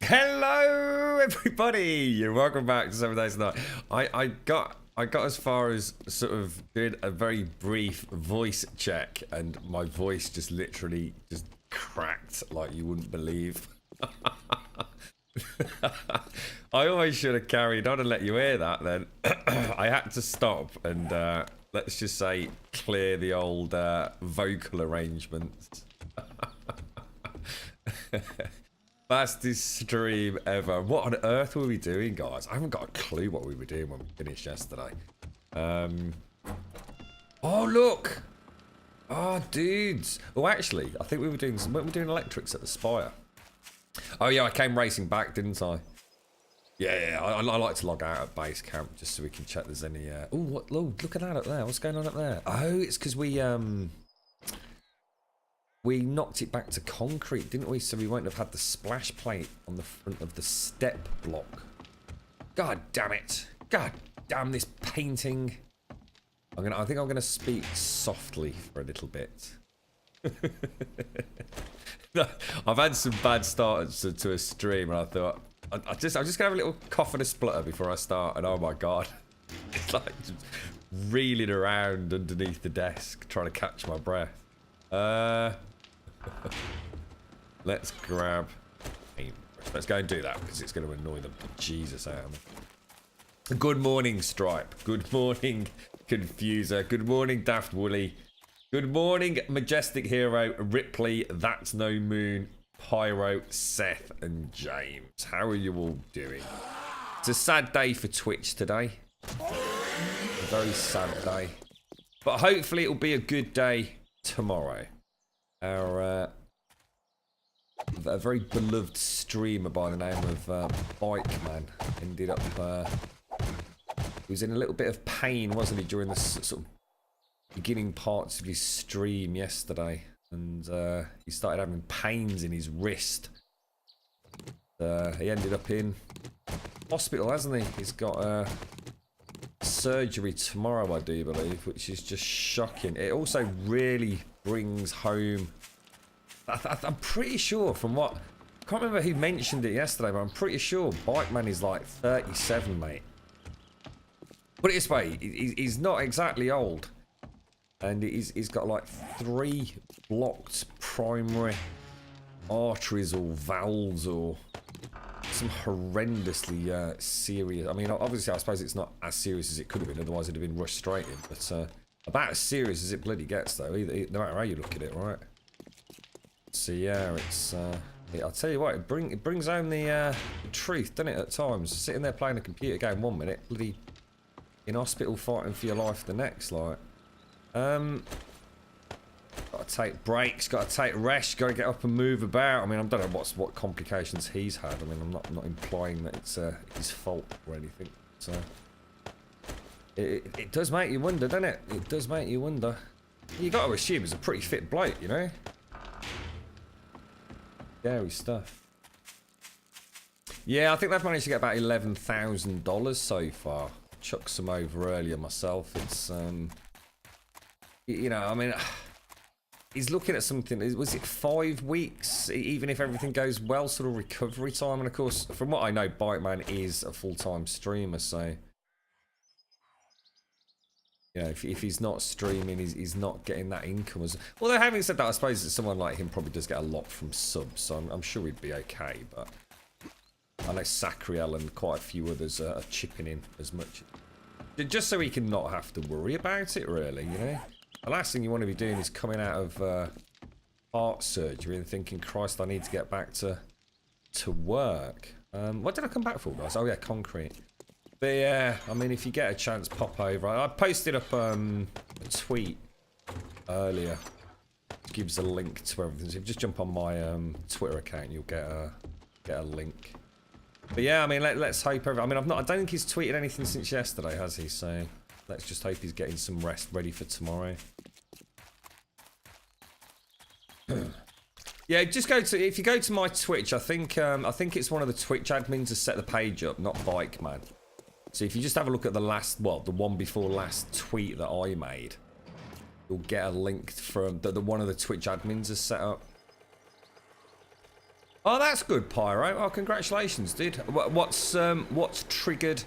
Hello, everybody. You're welcome back to 7 Days a Night. I got as far as sort of doing a very brief voice check, and my voice just literally just cracked like you wouldn't believe. I always should have carried on and let you hear that. Then I had to stop and let's just say clear the old vocal arrangements. Fastest stream ever. What on earth were we doing, guys? I haven't got a clue what we were doing when we finished yesterday. Oh, look. Oh, dudes. Oh, actually, I think we were doing electrics at the Spire. Oh, yeah, I came racing back, didn't I? Yeah, I like to log out at base camp just so we can check there's any... Oh, what? Look at that up there. What's going on up there? Oh, it's because we knocked it back to concrete, didn't we? So we won't have had the splash plate on the front of the step block. God damn it. God damn this painting. I think I'm gonna speak softly for a little bit. I've had some bad starts to a stream, and I thought I'm just gonna have a little cough and a splutter before I start, and oh my god. It's like just reeling around underneath the desk trying to catch my breath. Let's grab let's go and do that because it's going to annoy the Jesus out of me. Good morning, Stripe. Good morning, Confuser. Good morning, Daft Woolly. Good morning, Majestic Hero, Ripley, That's No Moon, Pyro, Seth, and James. How are you all doing? It's a sad day for Twitch today. A very sad day. But hopefully it'll be a good day tomorrow. Our a very beloved streamer by the name of Bike Man ended up he was in a little bit of pain, wasn't he, during the sort of beginning parts of his stream yesterday, and he started having pains in his wrist. He ended up in hospital, hasn't he? He's got surgery tomorrow, I do believe, which is just shocking. It also really brings home, I'm pretty sure from what, I can't remember who mentioned it yesterday, but I'm pretty sure Bike Man is like 37, mate. Put it this way, he's not exactly old, and he's got like 3 blocked primary arteries or valves or some horrendously serious. I mean, obviously I suppose it's not as serious as it could have been, otherwise it'd have been rushed straight in, but about as serious as it bloody gets, though, no matter how you look at it, right? So yeah, it's I'll tell you what, it brings home the truth, doesn't it? At times, sitting there playing a computer game 1 minute, bloody in hospital fighting for your life the next. Like, got to take breaks, got to take rest, got to get up and move about. I mean, I don't know what complications he's had. I mean, I'm not implying that it's his fault or anything. So. It does make you wonder, doesn't it? It does make you wonder. You got to assume he's a pretty fit bloke, you know? Scary stuff. Yeah, I think they've managed to get about $11,000 so far. Chucked some over earlier myself. It's, you know, I mean, he's looking at something, was it 5 weeks? Even if everything goes well, sort of recovery time. And of course, from what I know, Bike Man is a full-time streamer, so... Yeah, if he's not streaming, he's not getting that income. Although, having said that, I suppose that someone like him probably does get a lot from subs, so I'm sure he'd be okay. But I know Sacriel and quite a few others are chipping in as much. Just so he can not have to worry about it, really, you know? The last thing you want to be doing is coming out of heart surgery and thinking, Christ, I need to get back to work. What did I come back for, guys? Oh, yeah, concrete. But yeah, I mean, if you get a chance, pop over. I posted up a tweet earlier. It gives a link to everything. So if you just jump on my Twitter account, you'll get a link. But yeah, I mean, let's hope. I don't think he's tweeted anything since yesterday, has he? So let's just hope he's getting some rest, ready for tomorrow. Yeah, just if you go to my Twitch, I think it's one of the Twitch admins has set the page up, not Bike Man. So if you just have a look at the the one before last tweet that I made, you'll get a link from that one of the Twitch admins has set up. Oh, that's good, Pyro. Oh, congratulations, dude. What's triggered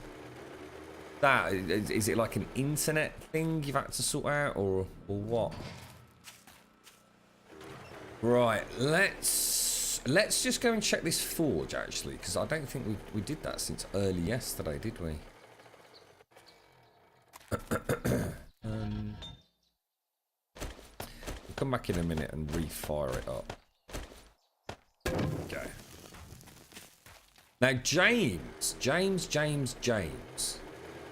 that? Is it like an internet thing you've had to sort out, or what? Right, let's just go and check this forge, actually, because I don't think we did that since early yesterday, did we? We'll come back in a minute and refire it up. Okay. Now, James,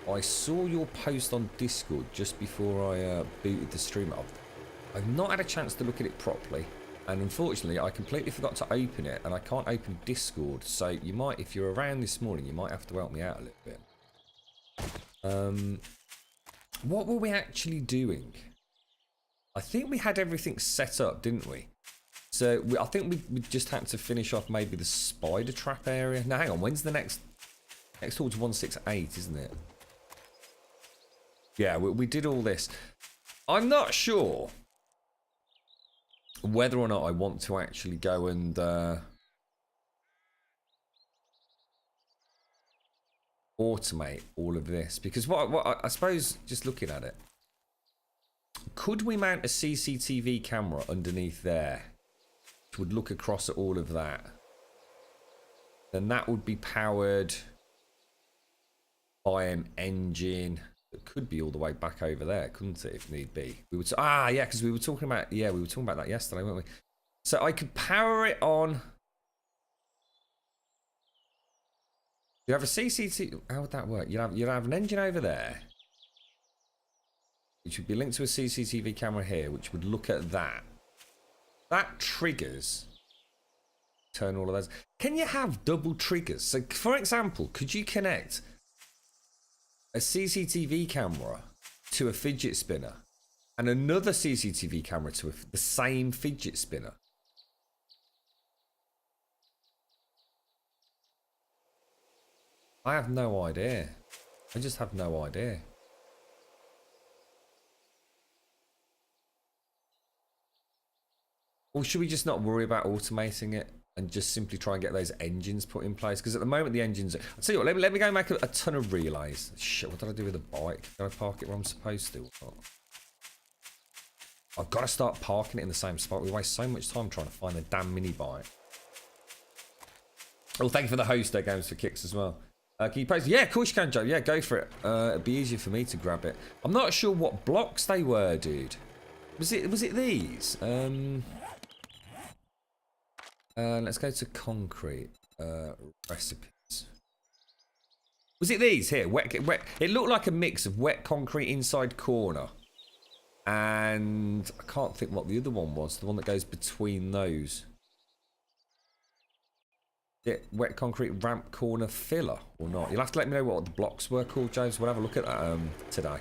I saw your post on Discord just before I booted the stream up. I've not had a chance to look at it properly. And unfortunately, I completely forgot to open it, and I can't open Discord. So you might, if you're around this morning, you might have to help me out a little bit. What were we actually doing? I think we had everything set up, didn't we? So I think we just had to finish off maybe the spider trap area. Now, hang on, when's the next towards 168, isn't it? Yeah, we did all this. I'm not sure whether or not I want to actually go and automate all of this, because what I suppose, just looking at it, could we mount a CCTV camera underneath there which would look across at all of that? Then that would be powered by an engine that could be all the way back over there, couldn't it, if need be? We would yeah, because we were talking about that yesterday, weren't we? So I could power it on. You have a CCTV. How would that work? You'd have an engine over there, which would be linked to a CCTV camera here, which would look at that. That triggers. Turn all of those. Can you have double triggers? So, for example, could you connect a CCTV camera to a fidget spinner and another CCTV camera to the same fidget spinner? I have no idea. I just have no idea. Or should we just not worry about automating it and just simply try and get those engines put in place? Because at the moment the engines... I'll tell you what, let me go and make a ton of relays. Shit, what did I do with the bike? Did I park it where I'm supposed to? I've got to start parking it in the same spot. We waste so much time trying to find the damn mini bike. Oh, thank you for the host there, Games for Kicks as well. Can you post? Yeah, of course you can, Joe. Yeah, go for it. It'd be easier for me to grab it. I'm not sure what blocks they were, dude. Was it these? Let's go to concrete recipes. Was it these here? Wet. It looked like a mix of wet concrete inside corner, and I can't think what the other one was. The one that goes between those. Yeah, wet concrete ramp corner filler or not? You'll have to let me know what the blocks were called, James. We'll have a look at that today.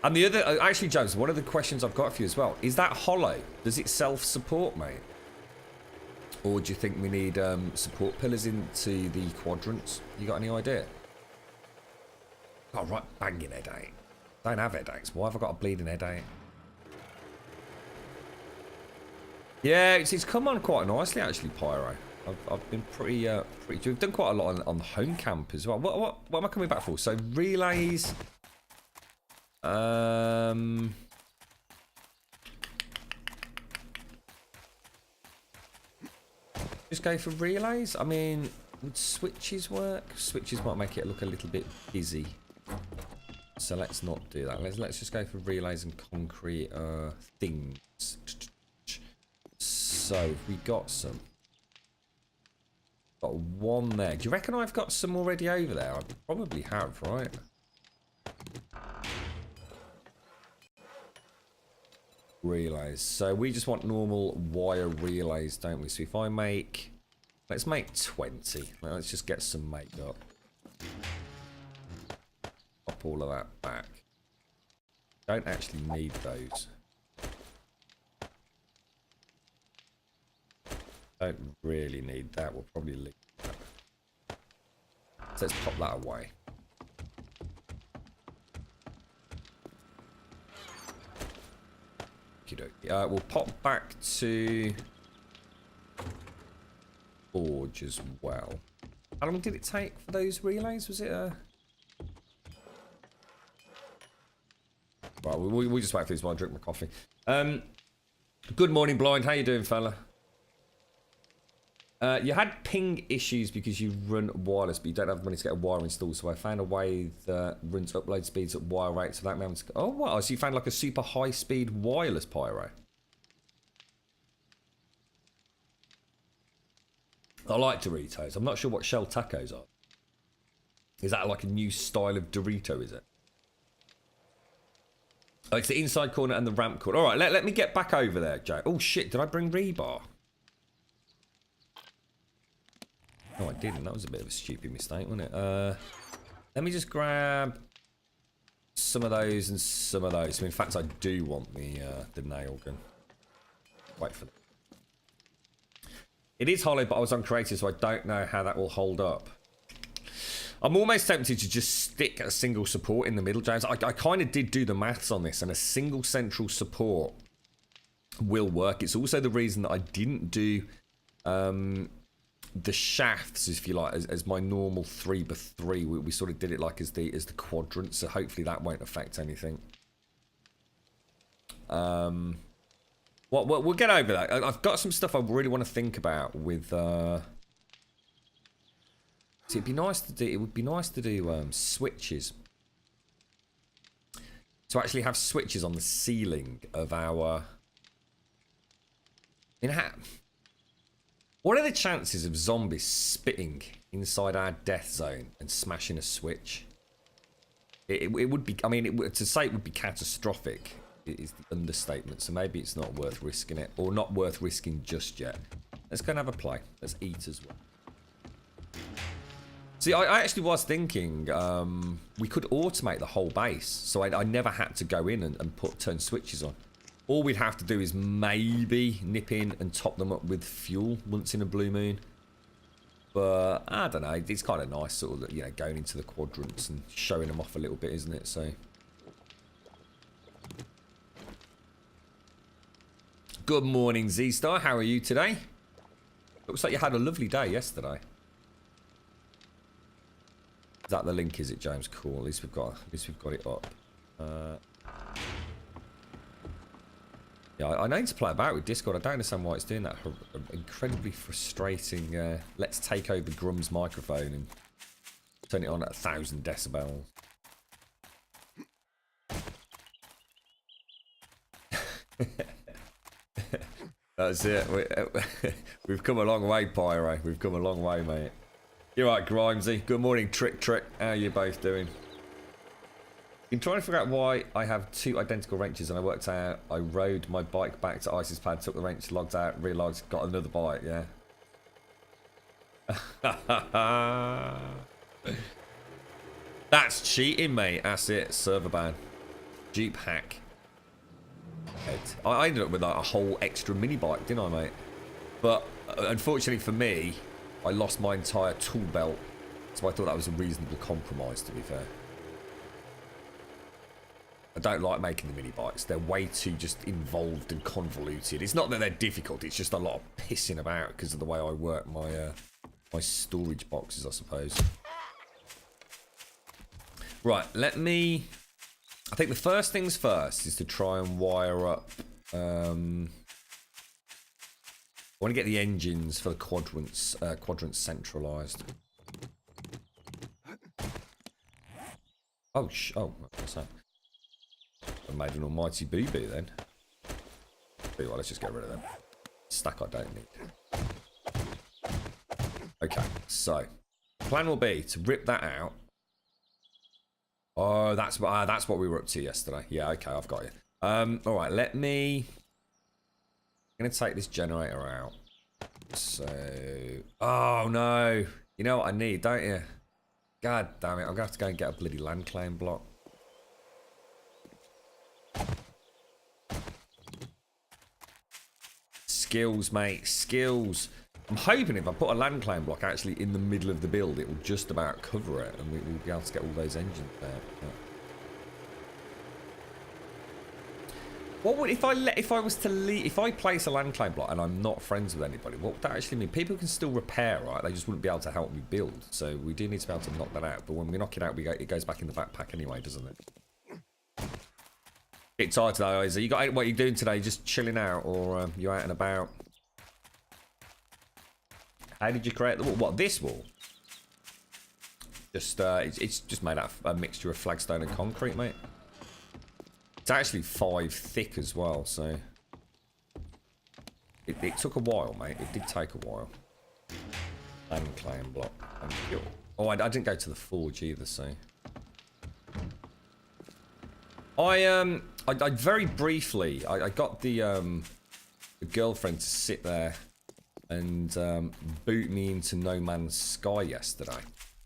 And the other, actually, James, one of the questions I've got for you as well is that hollow. Does it self-support, mate? Or do you think we need support pillars into the quadrants? You got any idea? Got a right banging headache. Don't have headaches. Why have I got a bleeding headache? Yeah, it's come on quite nicely actually, Pyro. I've been pretty. We've done quite a lot on home camp as well. What am I coming back for? So relays. Just go for relays. I mean, would switches work? Switches might make it look a little bit busy. So let's not do that. Let's just go for relays and concrete things. So we got some. Got one there. Do you reckon I've got some already over there? I probably have, right? Relays. So we just want normal wire relays, don't we? So if I make... Let's make 20. Let's just get some made up. Pop all of that back. Don't actually need those. Don't really need that. We'll probably leave that. So let's pop that away. We'll pop back to forge as well. How long did it take for those relays? Was it a... Right, we'll just wait for this while I drink my coffee. Good morning, Blind. How you doing, fella? You had ping issues because you run wireless, but you don't have money to get a wire installed. So I found a way that runs upload speeds at wire rates without having to... Oh, wow. So you found like a super high-speed wireless pyro. I like Doritos. I'm not sure what shell tacos are. Is that like a new style of Dorito, is it? Oh, it's the inside corner and the ramp corner. All right, let me get back over there, Joe. Oh, shit. Did I bring rebar? No, I didn't. That was a bit of a stupid mistake, wasn't it? Let me just grab some of those and some of those. I mean, in fact, I do want the nail gun. Wait for that. It is hollow, but I was on creative, so I don't know how that will hold up. I'm almost tempted to just stick a single support in the middle, James. I kind of did do the maths on this, and a single central support will work. It's also the reason that I didn't do the shafts, if you like, as my normal 3x3. We sort of did it like as the quadrant, so hopefully that won't affect anything. We'll get over that. I've got some stuff I really want to think about with. See, it'd be nice to do. It would be nice to do switches. To actually have switches on the ceiling of our. What are the chances of zombies spitting inside our death zone and smashing a switch? It would be. I mean, to say it would be catastrophic is the understatement. So maybe it's not worth risking it, or not worth risking just yet. Let's go and have a play. Let's eat as well. See, I actually was thinking we could automate the whole base, so I never had to go in and turn switches on. All we'd have to do is maybe nip in and top them up with fuel once in a blue moon. But I don't know, it's kind of nice sort of, you know, going into the quadrants and showing them off a little bit, isn't it? So good morning, Z-Star. How are you today? Looks like you had a lovely day yesterday. Is that the link, is it, James? Cool. At least we've got it up. Yeah, I need to play about with Discord. I don't understand why it's doing that incredibly frustrating. Let's take over Grum's microphone and turn it on at 1,000 decibels. That's it. We've come a long way, Pyro. We've come a long way, mate. You're right, Grimesy. Good morning, Trick. How are you both doing? Been trying to figure out why I have two identical wrenches, and I worked out I rode my bike back to Isis pad, took the wrench, logged out, realised got another bike, yeah. That's cheating, mate. That's it. Server ban. Jeep hack. I ended up with like a whole extra mini bike, didn't I, mate? But unfortunately for me, I lost my entire tool belt, so I thought that was a reasonable compromise, to be fair. I don't like making the mini bikes. They're way too just involved and convoluted. It's not that they're difficult, it's just a lot of pissing about because of the way I work my my storage boxes, I suppose. Right, I think the first things first is to try and wire up I want to get the engines for the quadrants centralized. Oh, what's that? I made an almighty BB then. Well, let's just get rid of them. Stack I don't need. Okay, so plan will be to rip that out. Oh, that's what we were up to yesterday. Yeah, okay, I've got you. All right, I'm gonna take this generator out. So, oh no, you know what I need, don't you? God damn it, I'm gonna have to go and get a bloody land claim block. Skills, mate, skills. I'm hoping if I put a land claim block actually in the middle of the build, it will just about cover it, and we'll be able to get all those engines there. Yeah. What would if I was to leave, if I place a land claim block and I'm not friends with anybody? What would that actually mean? People can still repair, right? They just wouldn't be able to help me build. So we do need to be able to knock that out. But when we knock it out, it goes back in the backpack anyway, doesn't it? Get tired today, Isaac. You got what are you doing today? Just chilling out, or you out and about? How did you create the wall? What, this wall? Just it's just made out of a mixture of flagstone and concrete, mate. It's actually 5 thick as well, so it took a while, mate. It did take a while. Land claim block. Oh, I didn't go to the forge either, so I very briefly I got the girlfriend to sit there and boot me into No Man's Sky yesterday,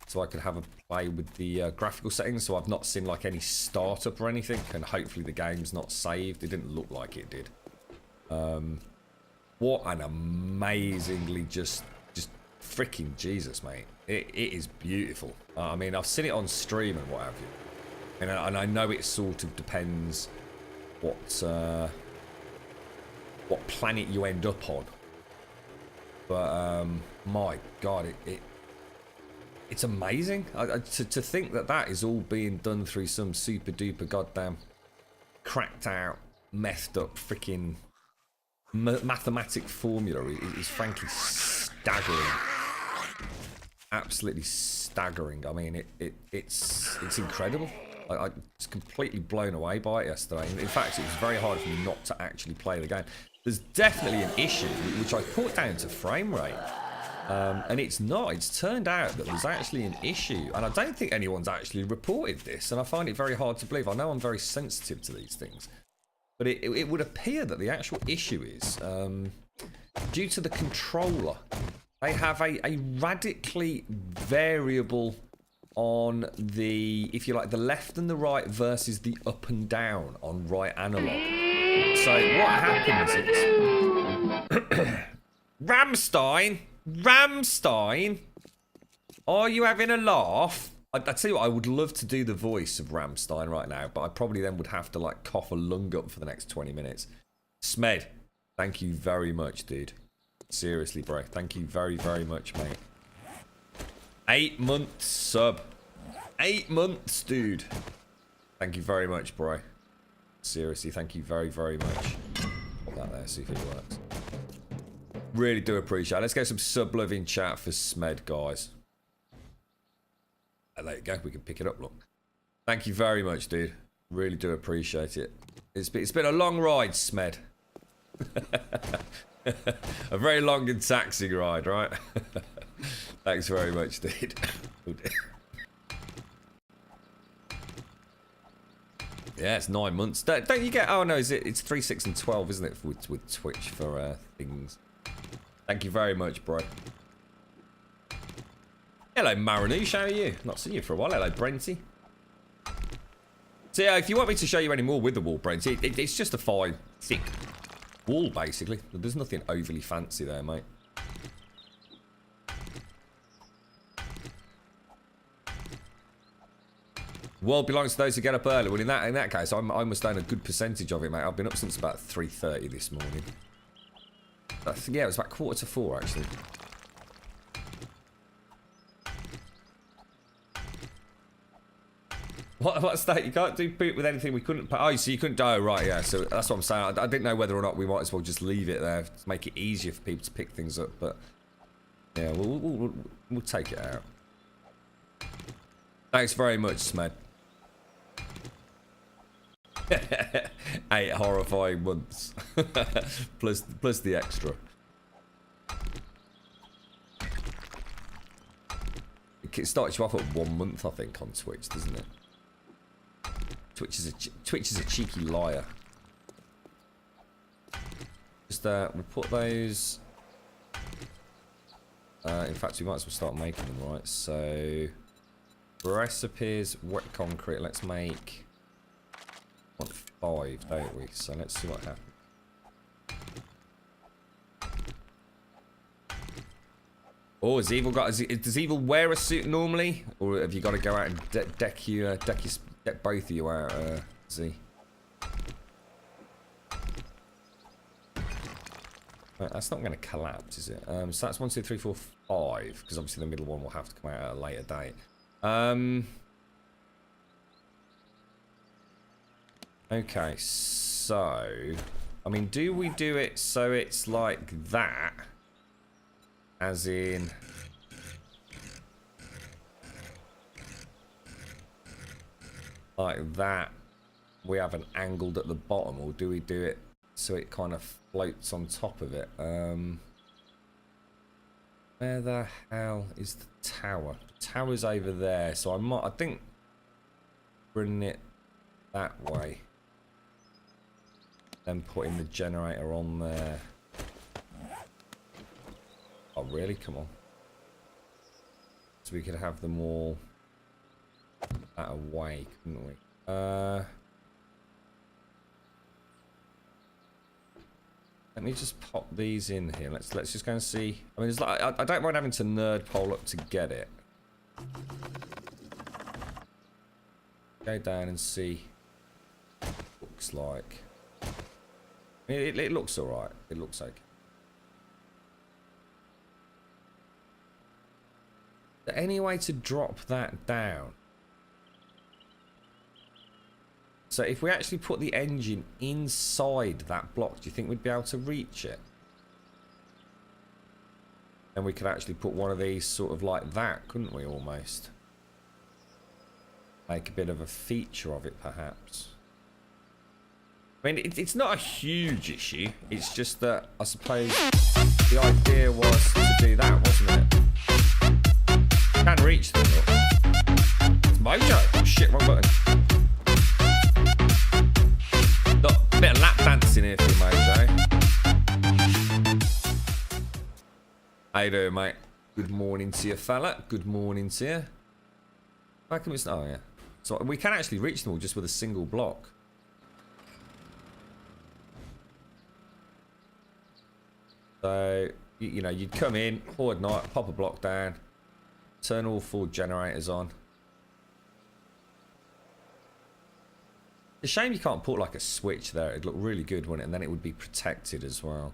so I could have a play with the graphical settings. So I've not seen like any startup or anything, and hopefully the game's not saved. It didn't look like it did. What an amazingly just freaking Jesus, mate! It is beautiful. I mean, I've seen it on stream and what have you, and I know it sort of depends what planet you end up on. But my God, it's amazing. To think that is all being done through some super duper goddamn cracked out, messed up freaking mathematic formula is frankly staggering. Absolutely staggering. I mean, it's incredible. I was completely blown away by it yesterday. In fact, it was very hard for me not to actually play the game. There's definitely an issue, which I put down to frame rate. And it's not. It's turned out that there's actually an issue. And I don't think anyone's actually reported this. And I find it very hard to believe. I know I'm very sensitive to these things. But it would appear that the actual issue is due to the controller. They have a radically variable on the, if you like, the left and the right versus the up and down on right analog. So what happens is Ramstein, are you having a laugh? I tell you what, I would love to do the voice of Ramstein right now, but I probably then would have to like cough a lung up for the next 20 minutes. Smed, thank you very much, dude. Seriously, bro. Thank you very, very much, mate. 8 months sub. 8 months, dude. Thank you very much, bro. Seriously, thank you very, very much. Put that there, see if it works. Really do appreciate it. Let's get some sub-love in chat for Smed, guys. And there you go. We can pick it up, look. Thank you very much, dude. Really do appreciate it. It's been a long ride, Smed. A very long and taxing ride, right? Thanks very much, dude. Yeah, it's 9 months. Don't you get... Oh, no, it's 3, 6, and 12, isn't it, with Twitch for things. Thank you very much, bro. Hello, Maranouche. How are you? Not seen you for a while. Hello, Brenty. So, yeah, if you want me to show you any more with the wall, Brenty, it's just a fine, thick wall, basically. There's nothing overly fancy there, mate. World belongs to those who get up early. Well, in that case, I must own a good percentage of it, mate. I've been up since about 3:30 this morning. Yeah, it was about 3:45, actually. What's that? You can't do boot with anything we couldn't... Oh, so you couldn't... Oh, right, yeah. So that's what I'm saying. I didn't know whether or not we might as well just leave it there to make it easier for people to pick things up, but... Yeah, we'll take it out. Thanks very much, Smed. 8 horrifying months. plus the extra. It starts you off at 1 month, I think, on Twitch, doesn't it? Twitch is a cheeky liar. Just we'll put those. In fact, we might as well start making them, right? So recipes, wet concrete. Let's make 5, don't we? So let's see what happens. Oh, has Evil got? Does Evil wear a suit normally, or have you got to go out and deck both of you out? Z. Right, that's not going to collapse, is it? So that's 1, 2, 3, 4, 5. Because obviously the middle one will have to come out at a later date. Okay, so... I mean, do we do it so it's like that? As in... like that, we have an angled at the bottom, or do we do it so it kind of floats on top of it? Where the hell is the tower? The tower's over there, so I think bring it that way. Then putting the generator on there. Oh really? Come on. So we could have them all that away, couldn't we? Let me just pop these in here. Let's just go and see. I mean, it's like I don't mind having to nerd pole up to get it. Go down and see. Looks like. I mean, it looks alright. It looks okay. Is there any way to drop that down? So if we actually put the engine inside that block, do you think we'd be able to reach it? And we could actually put one of these sort of like that, couldn't we, almost? Make a bit of a feature of it, perhaps. I mean, it's not a huge issue. It's just that, I suppose, the idea was to do that, wasn't it? Can reach them. It's Mojo. Oh, shit, wrong button. Got a bit of lap dancing here for you, Mojo. How you doing, mate? Good morning to you, fella. Good morning to you. How come it's... oh, yeah. So we can actually reach them all just with a single block. So, you know, you'd come in, forward night, pop a block down, turn all 4 generators on. It's a shame you can't put like a switch there. It'd look really good, wouldn't it? And then it would be protected as well.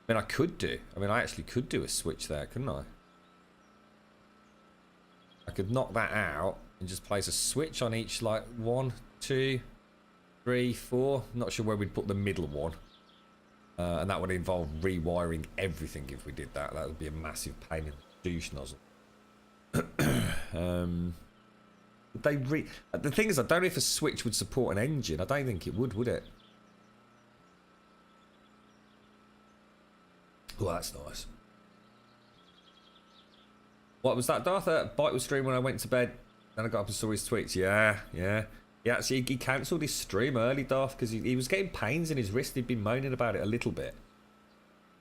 I mean, I could do. I mean, I actually could do a switch there, couldn't I? I could knock that out and just place a switch on each, like 1, 2, 3, 4. Not sure where we'd put the middle one. And that would involve rewiring everything if we did that. That would be a massive pain in the douche nozzle. The thing is, I don't know if a switch would support an engine. I don't think it would it? Oh, that's nice. What was that, Darth? Bite was streaming when I went to bed. Then I got up and saw his tweets. Yeah. Yeah, actually, he cancelled his stream early, Darth, because he was getting pains in his wrist. He'd been moaning about it a little bit.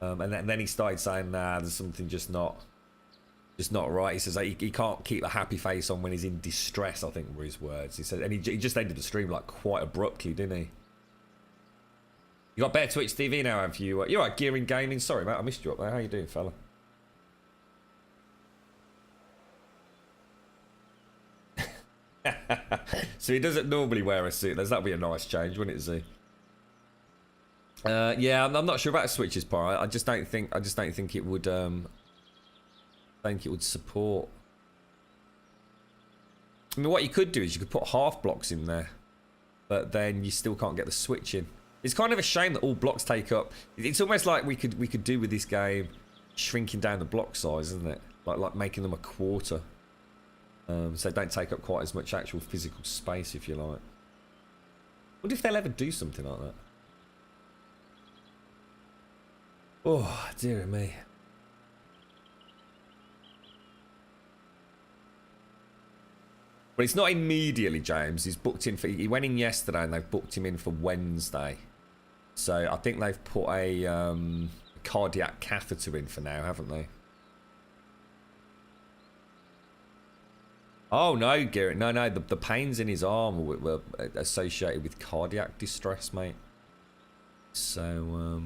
And then he started saying, nah, there's something just not right. He says like, he can't keep a happy face on when he's in distress, I think were his words. He said, and he just ended the stream like quite abruptly, didn't he? You got better Twitch TV now, have you? You're right, Gearing Gaming. Sorry, mate, I missed you up there. How you doing, fella? So he doesn't normally wear a suit. That'd be a nice change, wouldn't it, Z? Yeah, I'm not sure about the switches part. I just don't think it would. I think it would support. I mean, what you could do is you could put half blocks in there, but then you still can't get the switch in. It's kind of a shame that all blocks take up. It's almost like we could do with this game, shrinking down the block size, isn't it? Like making them a quarter. So they don't take up quite as much actual physical space, if you like. Wonder if they'll ever do something like that. Oh, dear me. But it's not immediately, James. He's booked in for... He went in yesterday and they've booked him in for Wednesday. So I think they've put a cardiac catheter in for now, haven't they? Oh, no, Garrett. No. The pains in his arm were associated with cardiac distress, mate. So,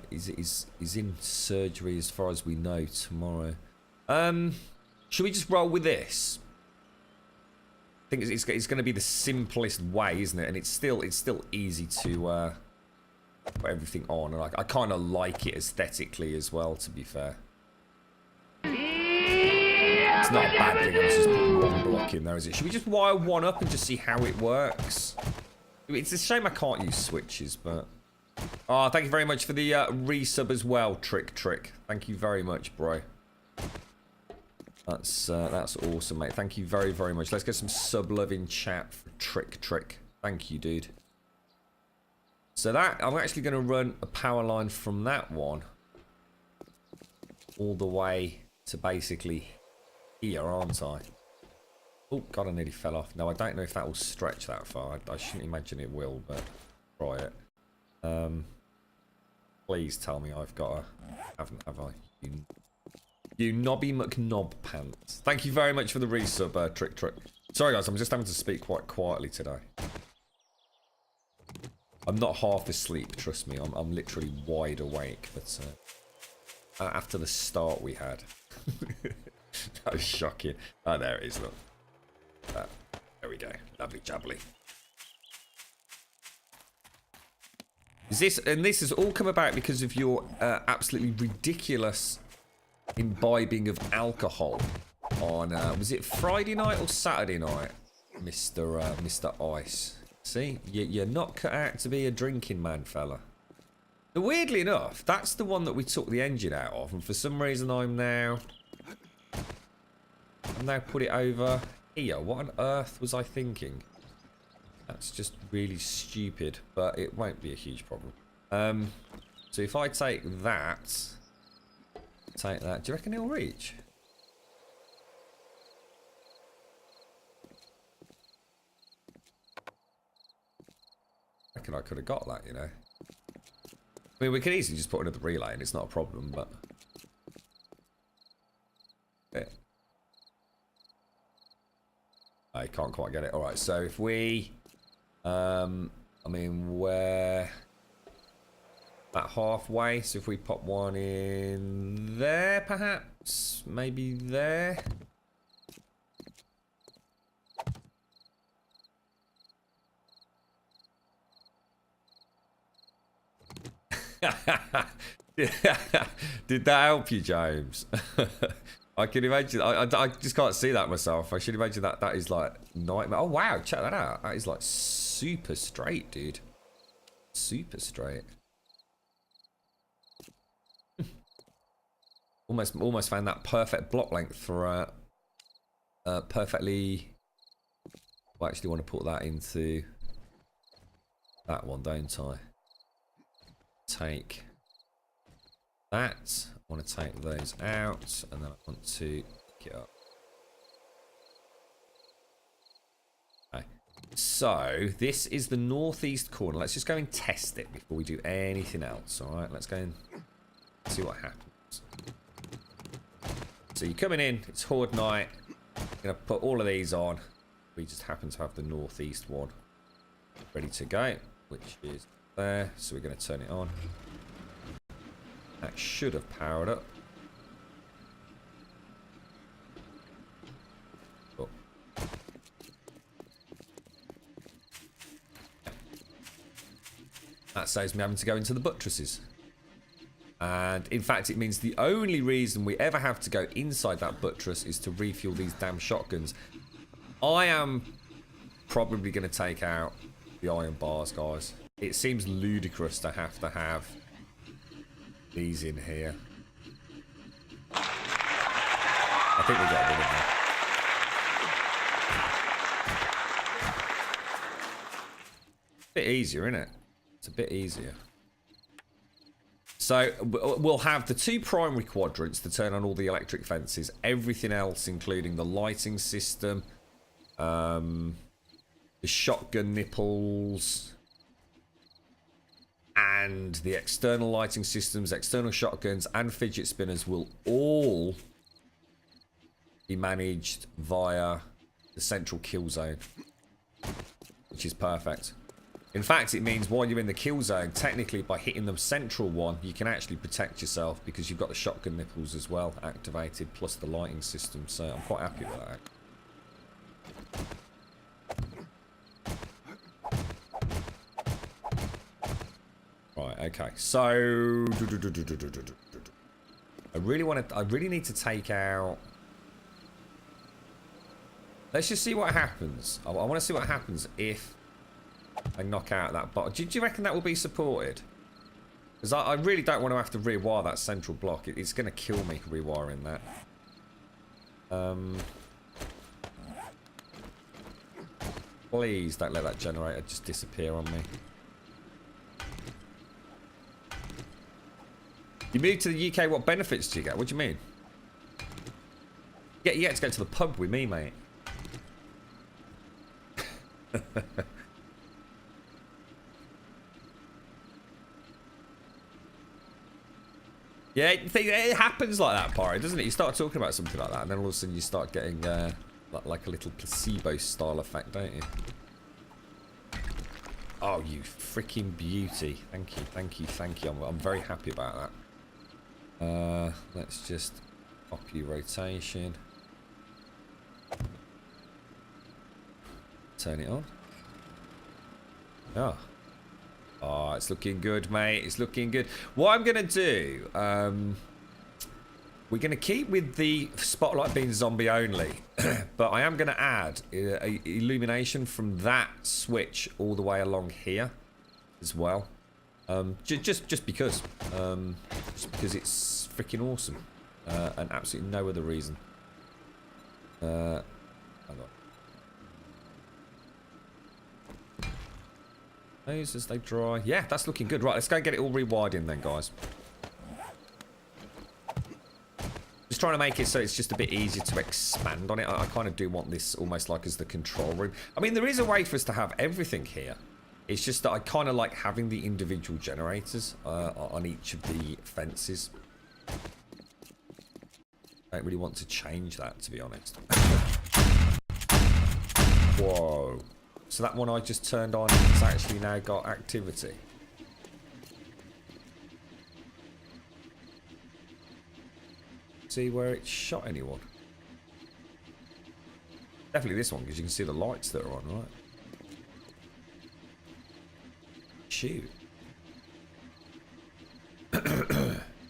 he's in surgery as far as we know tomorrow. Should we just roll with this? think it's going to be the simplest way, isn't it? And it's still easy to put everything on. And I kind of like it aesthetically as well, to be fair. It's not a bad thing. I was just putting one block in there, is it? Should we just wire one up and just see how it works? It's a shame I can't use switches, but... Oh, thank you very much for the resub as well, Trick. Thank you very much, bro. That's awesome, mate. Thank you very, very much. Let's get some sub-love in chat for Trick. Thank you, dude. So that, I'm actually going to run a power line from that one all the way to basically here, aren't I? Oh, God, I nearly fell off. No, I don't know if that will stretch that far. I shouldn't imagine it will, but try it. Please tell me I've got a... Haven't, have I? You knobby McNob pants. Thank you very much for the resub, Trick. Sorry, guys, I'm just having to speak quite quietly today. I'm not half asleep, trust me. I'm literally wide awake, but after the start we had. That was shocking. Oh, there it is, look. There we go. Lovely jubbly. This has all come about because of your absolutely ridiculous imbibing of alcohol on was it Friday night or Saturday night, Mr. Ice? See, you're not cut out to be a drinking man, fella. But weirdly enough, that's the one that we took the engine out of, and for some reason I'm now put it over here. What on earth was I thinking? That's just really stupid, but it won't be a huge problem. So if I take that, do you reckon it'll reach? I reckon I could have got that, you know. I mean, we could easily just put another relay and it's not a problem, but... Yeah. I can't quite get it. Alright, so if we... I mean, we're... About halfway, so if we pop one in there, perhaps? Maybe there? Did that help you, James? I can imagine. I just can't see that myself. I should imagine that is like nightmare. Oh wow, check that out. That is like super straight, dude. Super straight. Almost found that perfect block length for perfectly. I actually want to put that into that one, don't I? Take that. I want to take those out, and then I want to pick it up. Okay. So this is the northeast corner. Let's just go and test it before we do anything else. All right, let's go and see what happens. So you're coming in. It's Horde night. I'm gonna put all of these on. We just happen to have the northeast one ready to go, which is there. So we're going to turn it on. That should have powered up. Oh. That saves me having to go into the buttresses. And in fact, it means the only reason we ever have to go inside that buttress is to refuel these damn shotguns. I am probably going to take out the iron bars, guys. It seems ludicrous to have these in here. I think we got rid of them. Bit easier, isn't it? It's a bit easier. So we'll have the two primary quadrants to turn on all the electric fences. Everything else, including the lighting system, the shotgun nipples, and the external lighting systems, external shotguns, and fidget spinners will all be managed via the central kill zone, which is perfect. In fact, it means while you're in the kill zone, technically by hitting the central one, you can actually protect yourself because you've got the shotgun nipples as well activated, plus the lighting system. So I'm quite happy with that. okay. So I really need to take out. Let's just see what happens. I want to see what happens if I knock out that bot. Do you reckon that will be supported? Because I really don't want to have to rewire that central block. It's going to kill me rewiring that. Please don't let that generator just disappear on me. You moved to the UK, what benefits do you get? What do you mean? Yeah, you get to go to the pub with me, mate. Yeah, it happens like that, Pyro, doesn't it? You start talking about something like that, and then all of a sudden you start getting like a little placebo-style effect, don't you? Oh, you freaking beauty! Thank you, thank you, thank you. I'm very happy about that. Let's just copy rotation. Turn it on. Oh. Oh, it's looking good, mate. It's looking good. What I'm going to do, we're going to keep with the spotlight being zombie only, but I am going to add illumination from that switch all the way along here as well. Just because it's freaking awesome, and absolutely no other reason. Hang on. Those as they dry. Yeah, that's looking good. Right, let's go and get it all rewired in then, guys. Just trying to make it so it's just a bit easier to expand on it. I kind of do want this almost like as the control room. I mean, there is a way for us to have everything here. It's just that I kind of like having the individual generators on each of the fences. I don't really want to change that, to be honest. Whoa. So that one I just turned on has actually now got activity. See where it shot anyone? Definitely this one, because you can see the lights that are on, right? Shoot.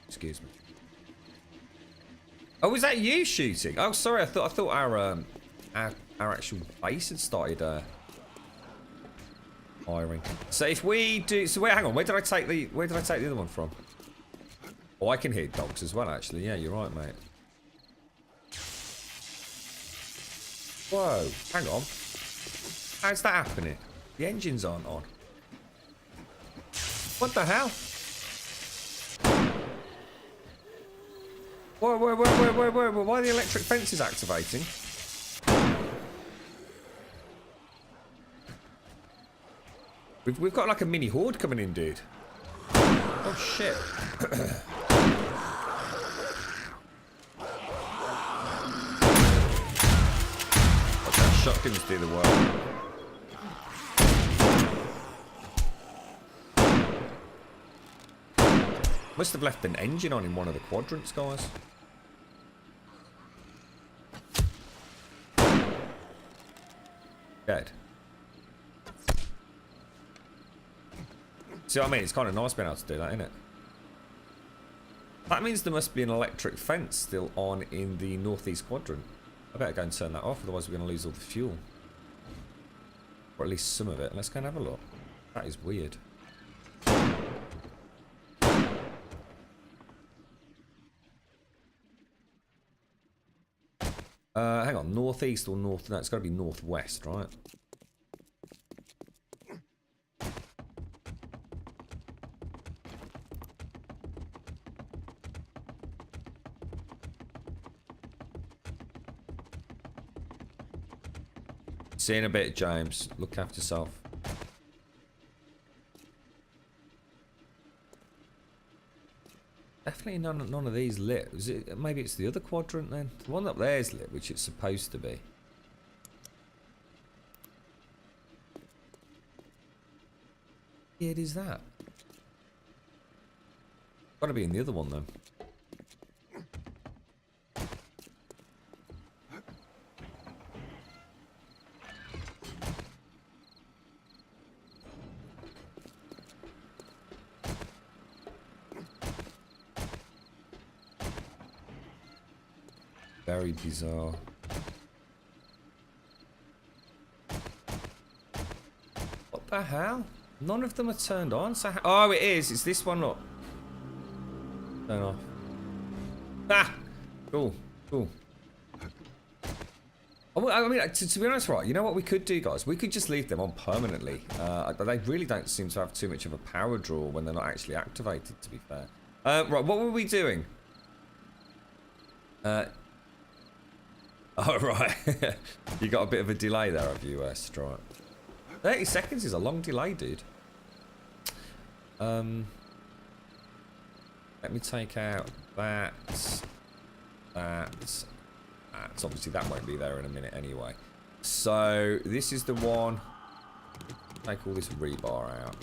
Excuse me. Oh, was that you shooting? Oh, sorry. I thought our actual base had started firing. So if we do, so wait, hang on. Where did I take the other one from? Oh, I can hear dogs as well. Actually, yeah, you're right, mate. Whoa, hang on. How's that happening? The engines aren't on. What the hell? Whoa, whoa, whoa, whoa, whoa, whoa, whoa. Why are the electric fences activating? We've got like a mini horde coming in, dude. Oh, shit. Okay, shotguns do the work. Must have left an engine on in one of the quadrants, guys. Dead. See what I mean? It's kind of nice being able to do that, isn't it? That means there must be an electric fence still on in the northeast quadrant. I better go and turn that off, otherwise we're going to lose all the fuel. Or at least some of it. Let's go and have a look. That is weird. Hang on, northeast or north? No, it's got to be northwest, right? See you in a bit, James. Look after yourself. Definitely none of these lit. Is it? Maybe it's the other quadrant then. The one up there is lit, which it's supposed to be. Yeah, it is that. Got to be in the other one then. Very bizarre. What the hell? None of them are turned on. So oh, it is. It's this one. Look. Turn off. Ah. Cool. Cool. I mean, to be honest, right, you know what we could do, guys? We could just leave them on permanently. They really don't seem to have too much of a power draw when they're not actually activated, to be fair. Right, what were we doing? Oh, right. You got a bit of a delay there, have you, Stripe? 30 seconds is a long delay, dude. Let me take out that. Obviously that won't be there in a minute anyway. So this is the one. Take all this rebar out.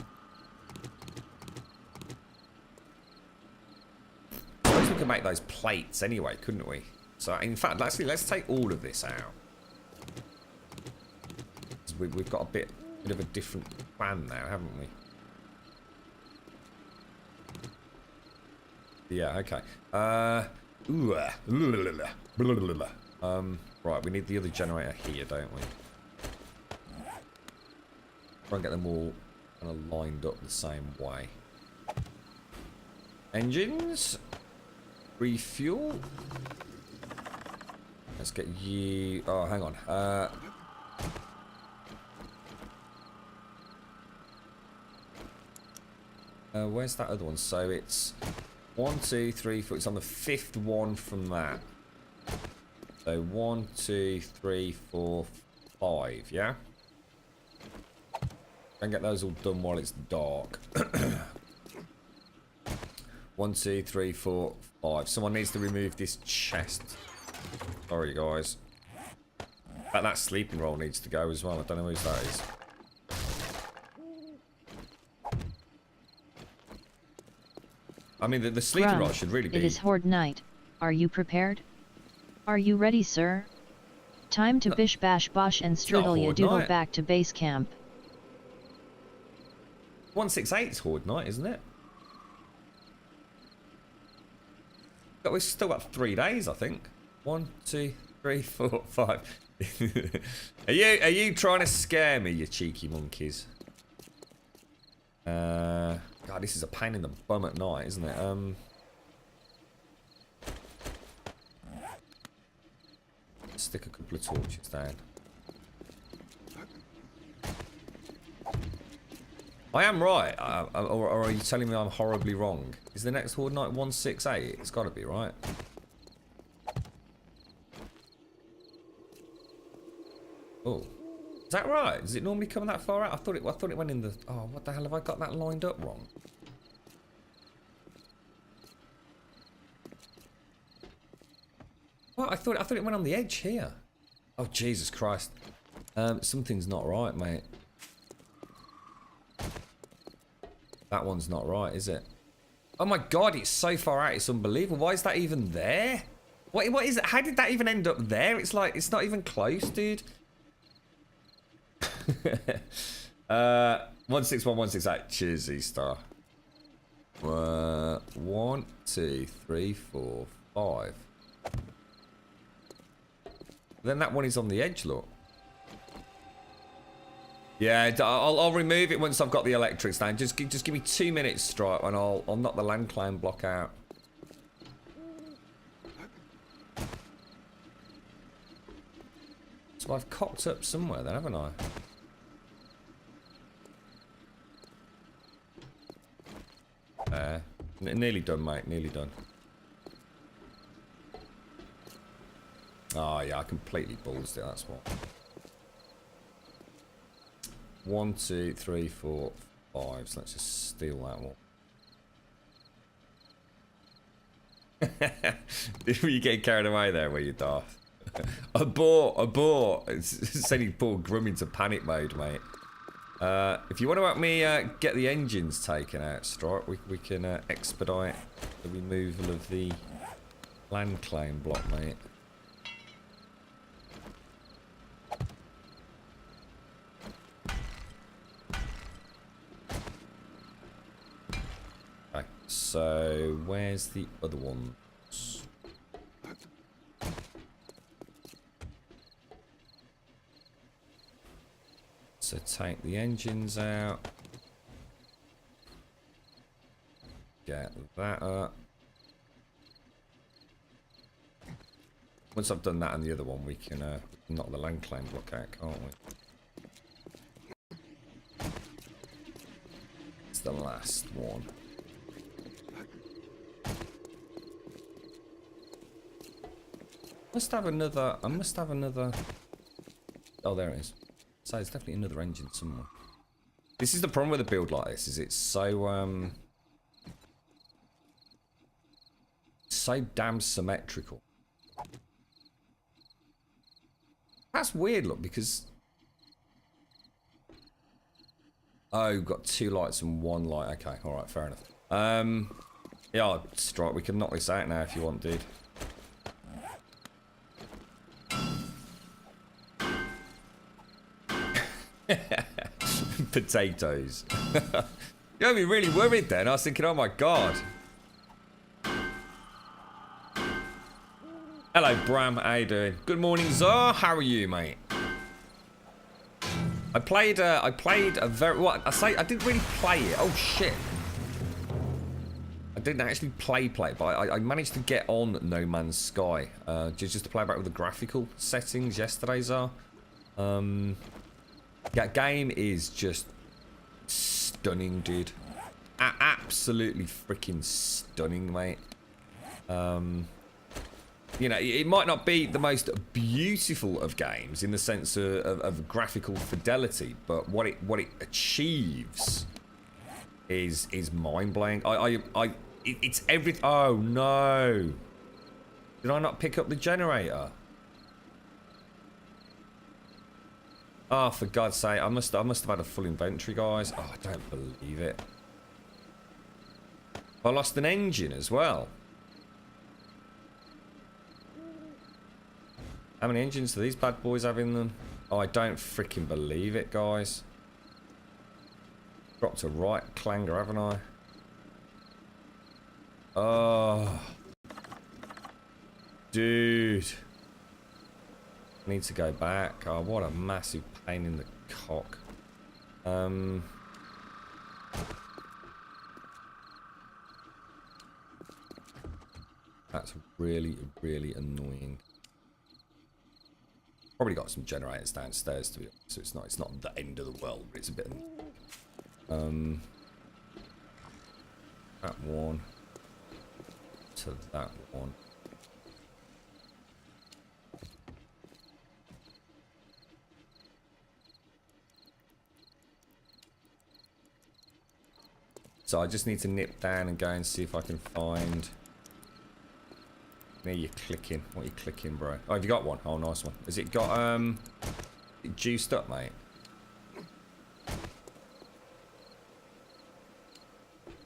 I suppose we could make those plates anyway, couldn't we? So in fact, let's take all of this out. We've got a bit of a different plan now, haven't we? Yeah. Okay. Right, we need the other generator here, don't we? Try and get them all kind of lined up the same way. Engines. Refuel. Let's get you... Oh, hang on. Where's that other one? So it's 1, 2, 3, 4. It's on the 5th one from that. So 1, 2, 3, 4, 5. Yeah. And get those all done while it's dark. 1, 2, 3, 4, 5. Someone needs to remove this chest. Sorry, guys. That sleeping roll needs to go as well. I don't know whose that is. I mean, the sleeping roll should really be... It is Horde night. Are you prepared? Are you ready, sir? Time to bish bash bosh and strudel ya doodle back to base camp. 168's Horde night, isn't it? But we've still got 3 days, I think. 1, 2, 3, 4, 5. Are you trying to scare me, you cheeky monkeys? God, this is a pain in the bum at night, isn't it? Stick a couple of torches down. I am right, or are you telling me I'm horribly wrong? Is the next Horde night 168? It's got to be, right? Oh, is that right? Does it normally come that far out? I thought it went in the... Oh, what the hell have I got that lined up wrong? What? I thought it went on the edge here. Oh, Jesus Christ. Something's not right, mate. That one's not right, is it? Oh my God, it's so far out, it's unbelievable. Why is that even there? What is it? How did that even end up there? It's like, it's not even close, dude. 161, cheers, Z-Star. 1, 2, 3, 4, 5. Then that one is on the edge, look. Yeah, I'll remove it once I've got the electrics down. Just give me 2 minutes, Stripe, and I'll knock the land claim block out. So I've cocked up somewhere then, haven't I? Nearly done, mate. Nearly done. Oh yeah, I completely ballsed it. That's what. 1, 2, 3, 4, 5. So let's just steal that one. You getting carried away there, were you, Darth? Abort! It's sending poor Grum into panic mode, mate. If you want to help me get the engines taken out, Stripe, we can expedite the removal of the land claim block, mate. Okay, so where's the other ones? So take the engines out. Get that up. Once I've done that and the other one, we can knock the land claim block out, can't we? It's the last one. Must have another. I must have another. Oh, there it is. So there's definitely another engine somewhere. This is the problem with a build like this. Is it's so so damn symmetrical. That's weird, look, because oh, we've got 2 lights and 1 light. Okay, all right, fair enough. Yeah, Strike. We can knock this out now if you want, dude. Potatoes. You got me really worried then. I was thinking, oh my god. Hello, Bram. How you doing? Good morning, Zar. How are you, mate? I played a very what I say. I didn't really play it. Oh shit. I didn't actually play it, but I managed to get on No Man's Sky just to play about with the graphical settings yesterday, Zar. That game is just stunning, dude. Absolutely freaking stunning, mate. You know, it might not be the most beautiful of games in the sense of graphical fidelity, but what it achieves is mind-blowing. It's every. Oh no! Did I not pick up the generator? Oh, for God's sake! I must have had a full inventory, guys. Oh, I don't believe it. I lost an engine as well. How many engines do these bad boys have in them? Oh, I don't freaking believe it, guys. Dropped a right clanger, haven't I? Oh. Dude. I need to go back. Oh, what a massive pain in the cock. That's really, really annoying. Probably got some generators downstairs to be honest, so it's not the end of the world, but it's a bit that one to that one. So I just need to nip down and go and see if I can find. There you're clicking. What are you clicking, bro? Oh, have you got one? Oh, nice one. Has it got it juiced up, mate?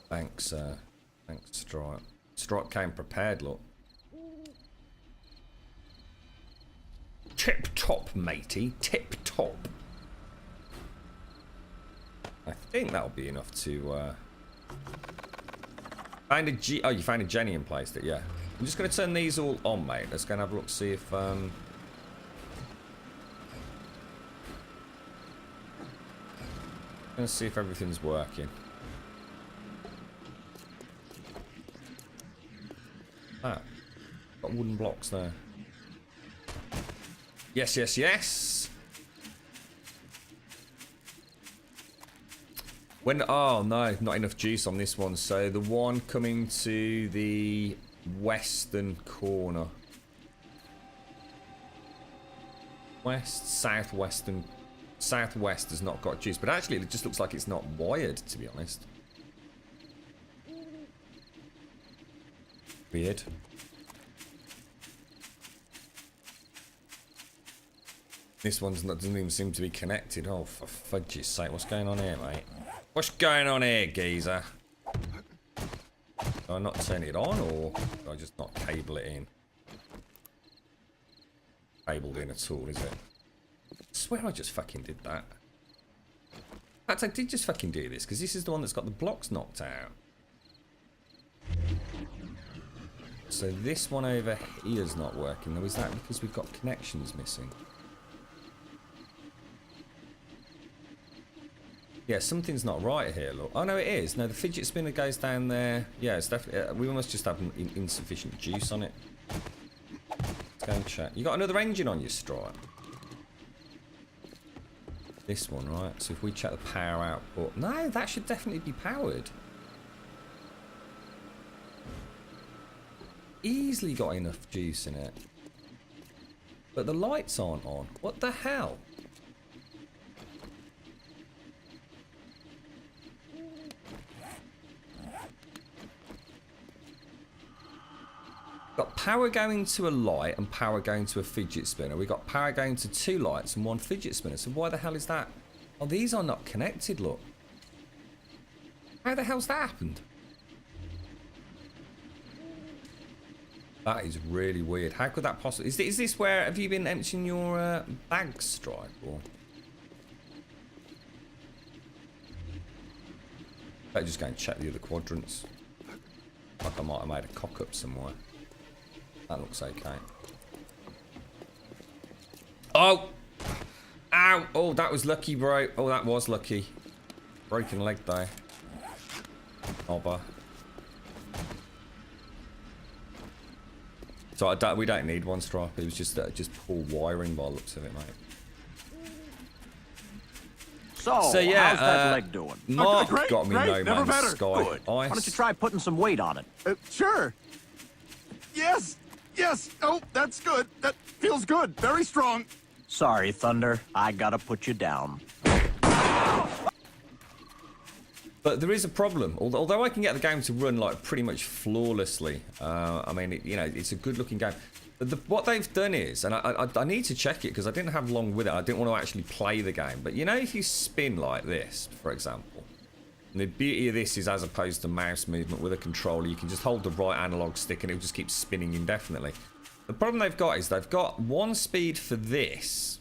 Thanks, thanks, Stripe. Stripe came prepared, look. Tip top, matey. Tip top. I think that'll be enough to find a G. Oh, you found a Jenny and placed it, yeah. I'm just going to turn these all on, mate. Let's go and have a look, see if Gonna see if everything's working. Ah, got wooden blocks there. Yes, yes, yes. When? Oh no, not enough juice on this one. So the one coming to the western corner, southwest has not got juice, but actually it just looks like it's not wired, to be honest. Weird. This one's not, doesn't even seem to be connected. Oh, for fudge's sake, what's going on here, mate? What's going on here, geezer? Do I not turn it on, or do I just not cable it in? Cabled in at all, is it? I swear I just fucking did that. In fact, I did just fucking do this, because this is the one that's got the blocks knocked out. So this one over here is not working, though. Is that because we've got connections missing? Yeah, something's not right here, look. Oh, no, it is. No, the fidget spinner goes down there. Yeah, it's definitely... we must just have insufficient juice on it. Let's go and check. You got another engine on your Stripe? This one, right? So if we check the power output... No, that should definitely be powered. Easily got enough juice in it. But the lights aren't on. What the hell? Got power going to a light and power going to a fidget spinner. We got power going to 2 lights and 1 fidget spinner. So why the hell is that? Oh, these are not connected, look. How the hell's that happened? That is really weird. How could that possibly... Is this where... Have you been emptying your bag, Stripe? Or... Better just go and check the other quadrants. Like I might have made a cock up somewhere. That looks okay. Oh! Ow! Oh, that was lucky, bro. Oh, that was lucky. Broken leg, though. Obba. So we don't need one, Stripe. It was just poor wiring by the looks of it, mate. So yeah, how's that leg doing? Mark great, got me great, No never Man's better. Sky Good. ice. Why don't you try putting some weight on it? Sure. Yes. Yes. Oh, that's good. That feels good. Very strong. Sorry, Thunder. I gotta put you down. But there is a problem. Although I can get the game to run like pretty much flawlessly. I mean, you know, it's a good-looking game. But what they've done is, and I need to check it because I didn't have long with it. I didn't want to actually play the game. But you know, if you spin like this, for example, and the beauty of this is, as opposed to mouse movement with a controller, you can just hold the right analog stick and it'll just keep spinning indefinitely. The problem they've got is they've got one speed for this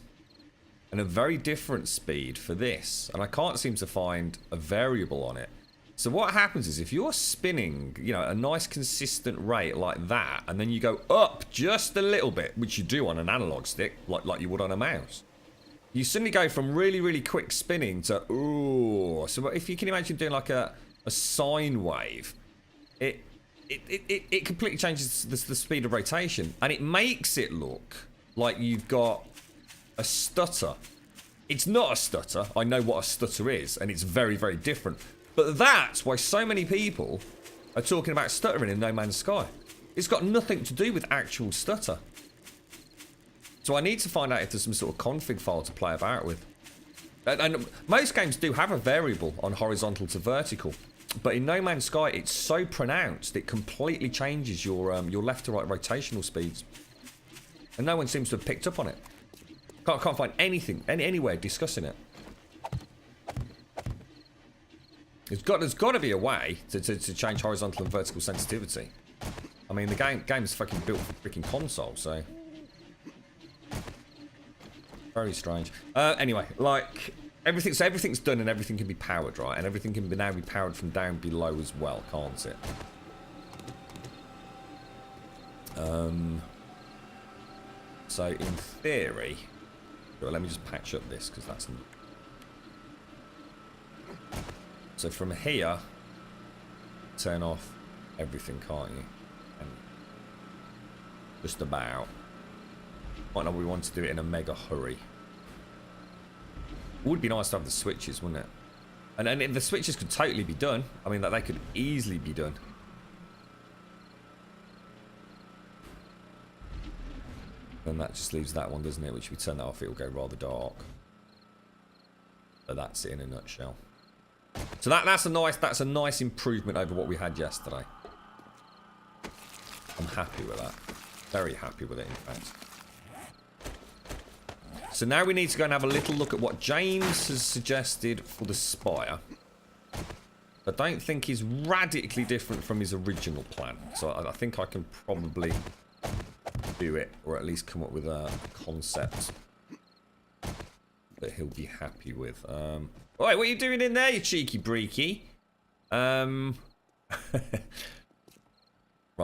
and a very different speed for this, and I can't seem to find a variable on it. So what happens is, if you're spinning, you know, a nice consistent rate like that, and then you go up just a little bit, which you do on an analog stick, like you would on a mouse, you suddenly go from really, really quick spinning to, ooh. So if you can imagine doing like a sine wave, it completely changes the speed of rotation, and it makes it look like you've got a stutter. It's not a stutter. I know what a stutter is, and it's very, very different. But that's why so many people are talking about stuttering in No Man's Sky. It's got nothing to do with actual stutter. So I need to find out if there's some sort of config file to play about with. And most games do have a variable on horizontal to vertical, but in No Man's Sky, it's so pronounced it completely changes your left to right rotational speeds, and no one seems to have picked up on it. Can't find anything anywhere discussing it. There's got to be a way to change horizontal and vertical sensitivity. I mean, the game's fucking built for freaking console, so very strange. Anyway, like everything's done and everything can be powered, right? And everything can now be powered from down below as well, can't it? So in theory, well, let me just patch up this because that's. So from here, turn off everything, can't you? And just about. Might not we want to do it in a mega hurry. Would be nice to have the switches, wouldn't it? And the switches could totally be done. I mean, that they could easily be done. And that just leaves that one, doesn't it? Which if we turn that off, it'll go rather dark. But that's it in a nutshell. So that's a nice improvement over what we had yesterday. I'm happy with that. Very happy with it, in fact. So now we need to go and have a little look at what James has suggested for the Spire. I don't think he's radically different from his original plan. So I think I can probably do it, or at least come up with a concept that he'll be happy with. Alright, what are you doing in there, you cheeky breaky? Right,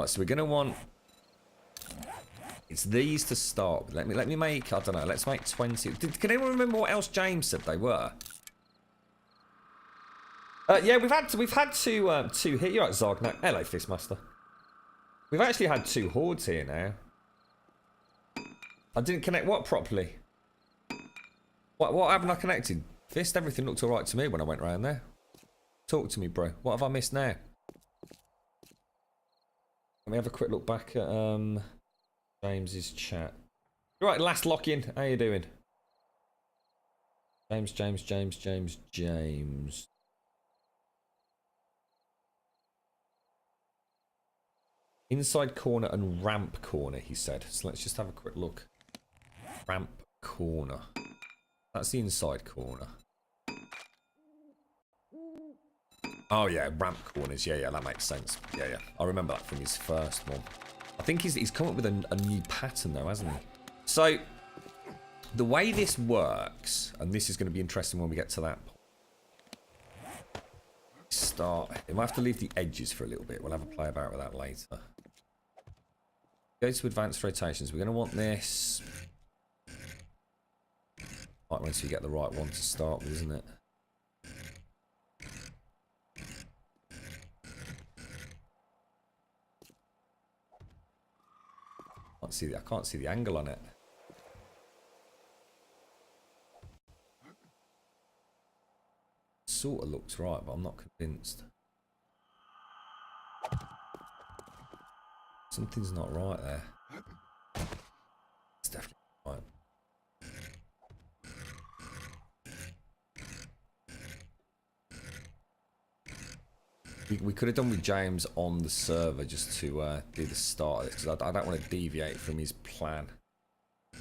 so we're gonna want. It's these to start with. Let me make. I don't know. Let's make 20. Can anyone remember what else James said they were? Yeah, we've had two here. You're right, Zognak. Hello, Fistmaster. We've actually had 2 hordes here now. I didn't connect what properly? What haven't I connected? Fist, everything looked alright to me when I went round there. Talk to me, bro. What have I missed now? Let me have a quick look back at James's chat. Right, last lock-in. How you doing? James. Inside corner and ramp corner, he said. So let's just have a quick look. Ramp corner. That's the inside corner. Oh yeah, ramp corners. Yeah, that makes sense. Yeah. I remember that from his first one. I think he's come up with a new pattern though, hasn't he? So, the way this works, and this is going to be interesting when we get to that point. We might have to leave the edges for a little bit. We'll have a play about with that later. Go to advanced rotations. We're going to want this. Right, once we get the right one to start with, isn't it? I can't see the angle on it. Sort of looks right, but I'm not convinced. Something's not right there. It's definitely right. We could have done with James on the server just to do the start of this, because I don't want to deviate from his plan. It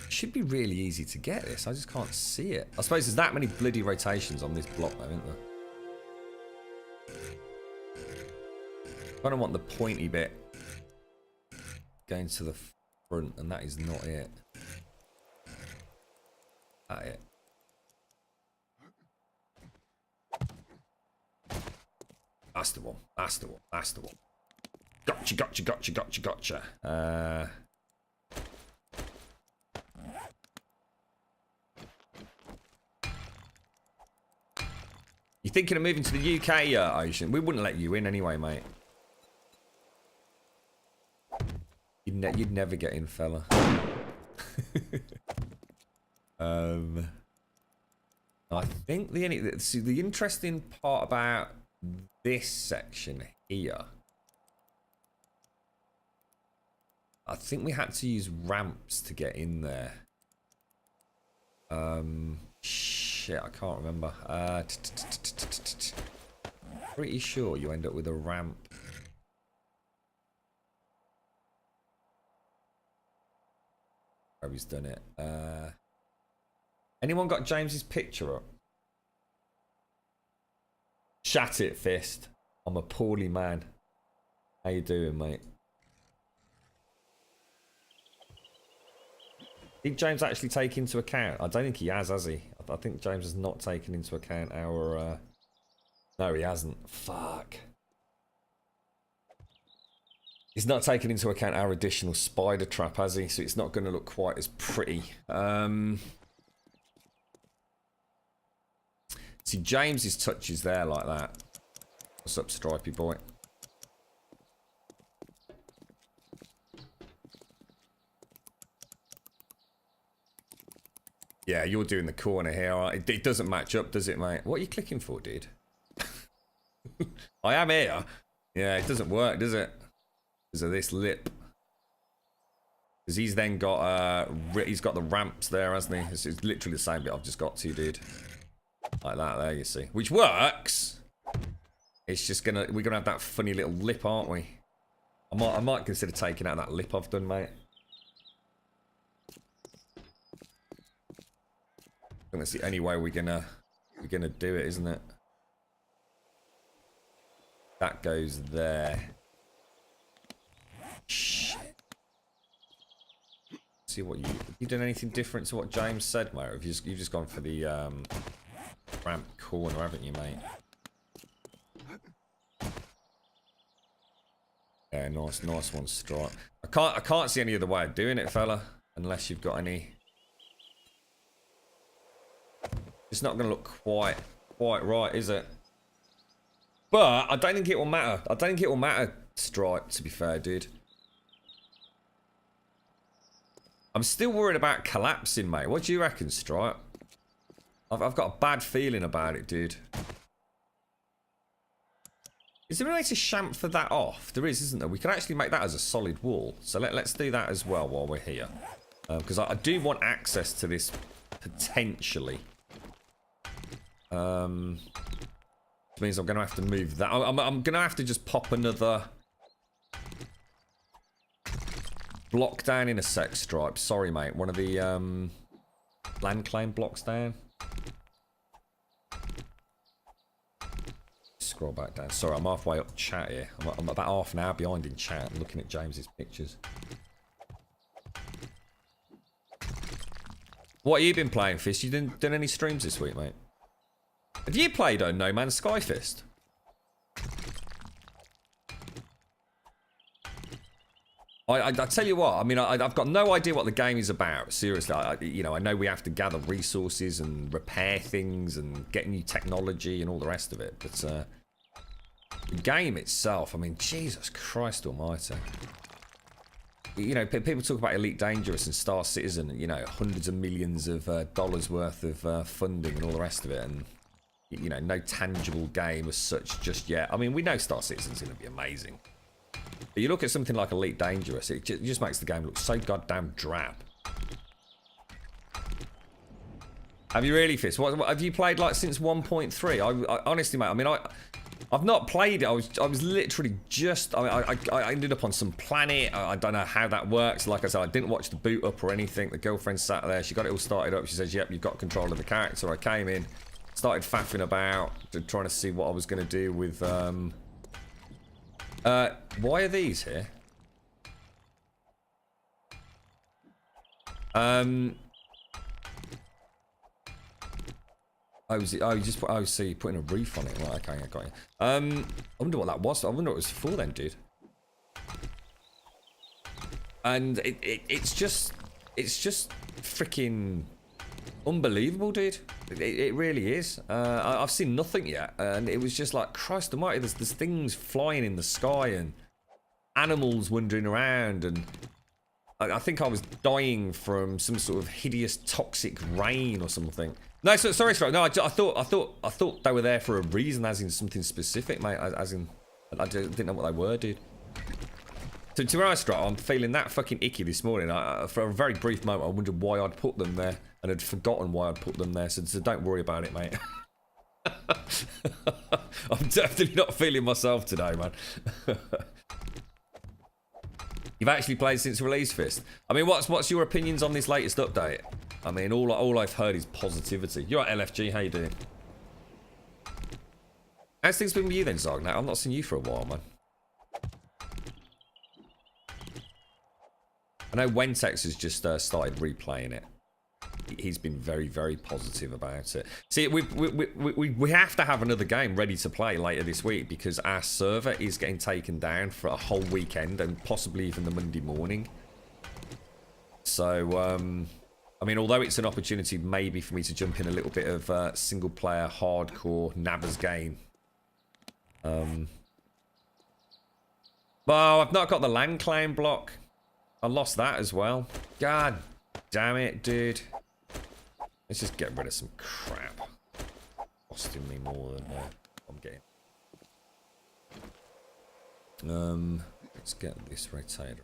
should be really easy to get this. I just can't see it. I suppose there's that many bloody rotations on this block though, isn't there? I don't want the pointy bit going to the front, and that is not it. That it. That's the one. Gotcha. You thinking of moving to the UK, Ocean? We wouldn't let you in anyway, mate. You'd never get in, fella. I think the interesting part about this section here, I think we had to use ramps to get in there. Shit, I can't remember. Pretty sure you end up with a ramp. He's done it. Anyone got James's picture up? Chat it, Fist. I'm a poorly man. How you doing, mate? Did James actually take into account? I don't think he has he? I think James has not taken into account our... No, he hasn't. Fuck. He's not taken into account our additional spider trap, has he? So it's not going to look quite as pretty. See, James's touch is there like that. What's up, Stripey boy? Yeah, you're doing the corner here. It doesn't match up, does it, mate? What are you clicking for, dude? I am here. Yeah, it doesn't work, does it? Because of this lip. Because he's then got he's got the ramps there, hasn't he? It's literally the same bit I've just got to, dude. Like that there, you see. Which works. It's just we're gonna have that funny little lip, aren't we? I might consider taking out that lip I've done, mate. I think that's the only way we're gonna do it, isn't it? That goes there. Shit. See what you've done anything different to what James said, mate? Or have you've just gone for the ramp corner, haven't you, mate? Yeah, nice one, Stripe. I can't see any other way of doing it, fella, unless you've got any. It's not going to look quite right, is it? But I don't think it will matter. I don't think it will matter, Stripe, to be fair, dude. I'm still worried about collapsing, mate. What do you reckon, Stripe? I've got a bad feeling about it, dude. Is there a way to chamfer that off? There is, isn't there? We can actually make that as a solid wall. So let's do that as well while we're here. Because I do want access to this potentially. Which means I'm going to have to move that. I'm going to have to just pop another block down in a sec, Stripe. Sorry, mate. One of the land claim blocks down. Scroll back down. Sorry, I'm halfway up chat here. I'm about half an hour behind in chat. I'm looking at James's pictures. What have you been playing, Fist? You didn't done any streams this week, mate? Have you played No Man's Sky, Fist? I tell you what, I mean, I've got no idea what the game is about. Seriously, you know, I know we have to gather resources and repair things and get new technology and all the rest of it. But the game itself, I mean, Jesus Christ almighty. You know, people talk about Elite Dangerous and Star Citizen, you know, hundreds of millions of dollars worth of funding and all the rest of it. And, you know, no tangible game as such just yet. I mean, we know Star Citizen's going to be amazing. But you look at something like Elite Dangerous, it just makes the game look so goddamn drab. Have you really, Fist? What have you played like since 1.3? I honestly, mate, I mean, I've not played it. I was literally just. I ended up on some planet. I don't know how that works. Like I said, I didn't watch the boot up or anything. The girlfriend sat there. She got it all started up. She says, "Yep, you've got control of the character." I came in, started faffing about, trying to see what I was going to do with. Why are these here? Oh, so you're putting a roof on it. Right, okay, I got you. I wonder what that was. I wonder what it was for then, dude. And it's just freaking unbelievable, dude. It really is. I've seen nothing yet, and it was just like, Christ almighty, there's things flying in the sky and animals wandering around, and I think I was dying from some sort of hideous toxic rain or something. No, sorry. No, I thought they were there for a reason, as in something specific, mate. As in, I didn't know what they were, dude. So to be honest, I'm feeling that fucking icky this morning. For a very brief moment, I wondered why I'd put them there, and had forgotten why I'd put them there. So don't worry about it, mate. I'm definitely not feeling myself today, man. You've actually played since release, Fist. I mean, what's your opinions on this latest update? I mean, all I've heard is positivity. You're at LFG. How you doing? How's things been with you then, Zog? Now, I've not seen you for a while, man. I know Wentex has just started replaying it. He's been very, very positive about it. See, we have to have another game ready to play later this week because our server is getting taken down for a whole weekend and possibly even the Monday morning. So, I mean, although it's an opportunity maybe for me to jump in a little bit of single-player, hardcore, nabbers game. Well, I've not got the land claim block. I lost that as well. God damn it, dude. Let's just get rid of some crap. Costing me more than I'm getting. Let's get this rotator.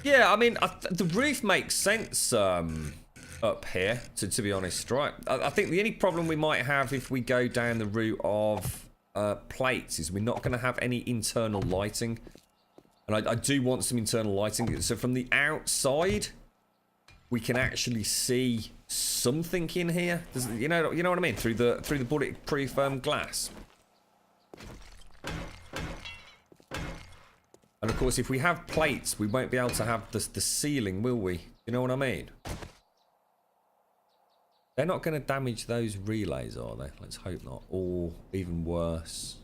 Yeah, I mean, the roof makes sense up here, to be honest, right? I think the only problem we might have if we go down the route of plates is we're not going to have any internal lighting. And I do want some internal lighting. So from the outside, we can actually see something in here. You know what I mean? Through the bulletproof glass. And of course, if we have plates, we won't be able to have the ceiling, will we? You know what I mean? They're not going to damage those relays, are they? Let's hope not. Or even worse.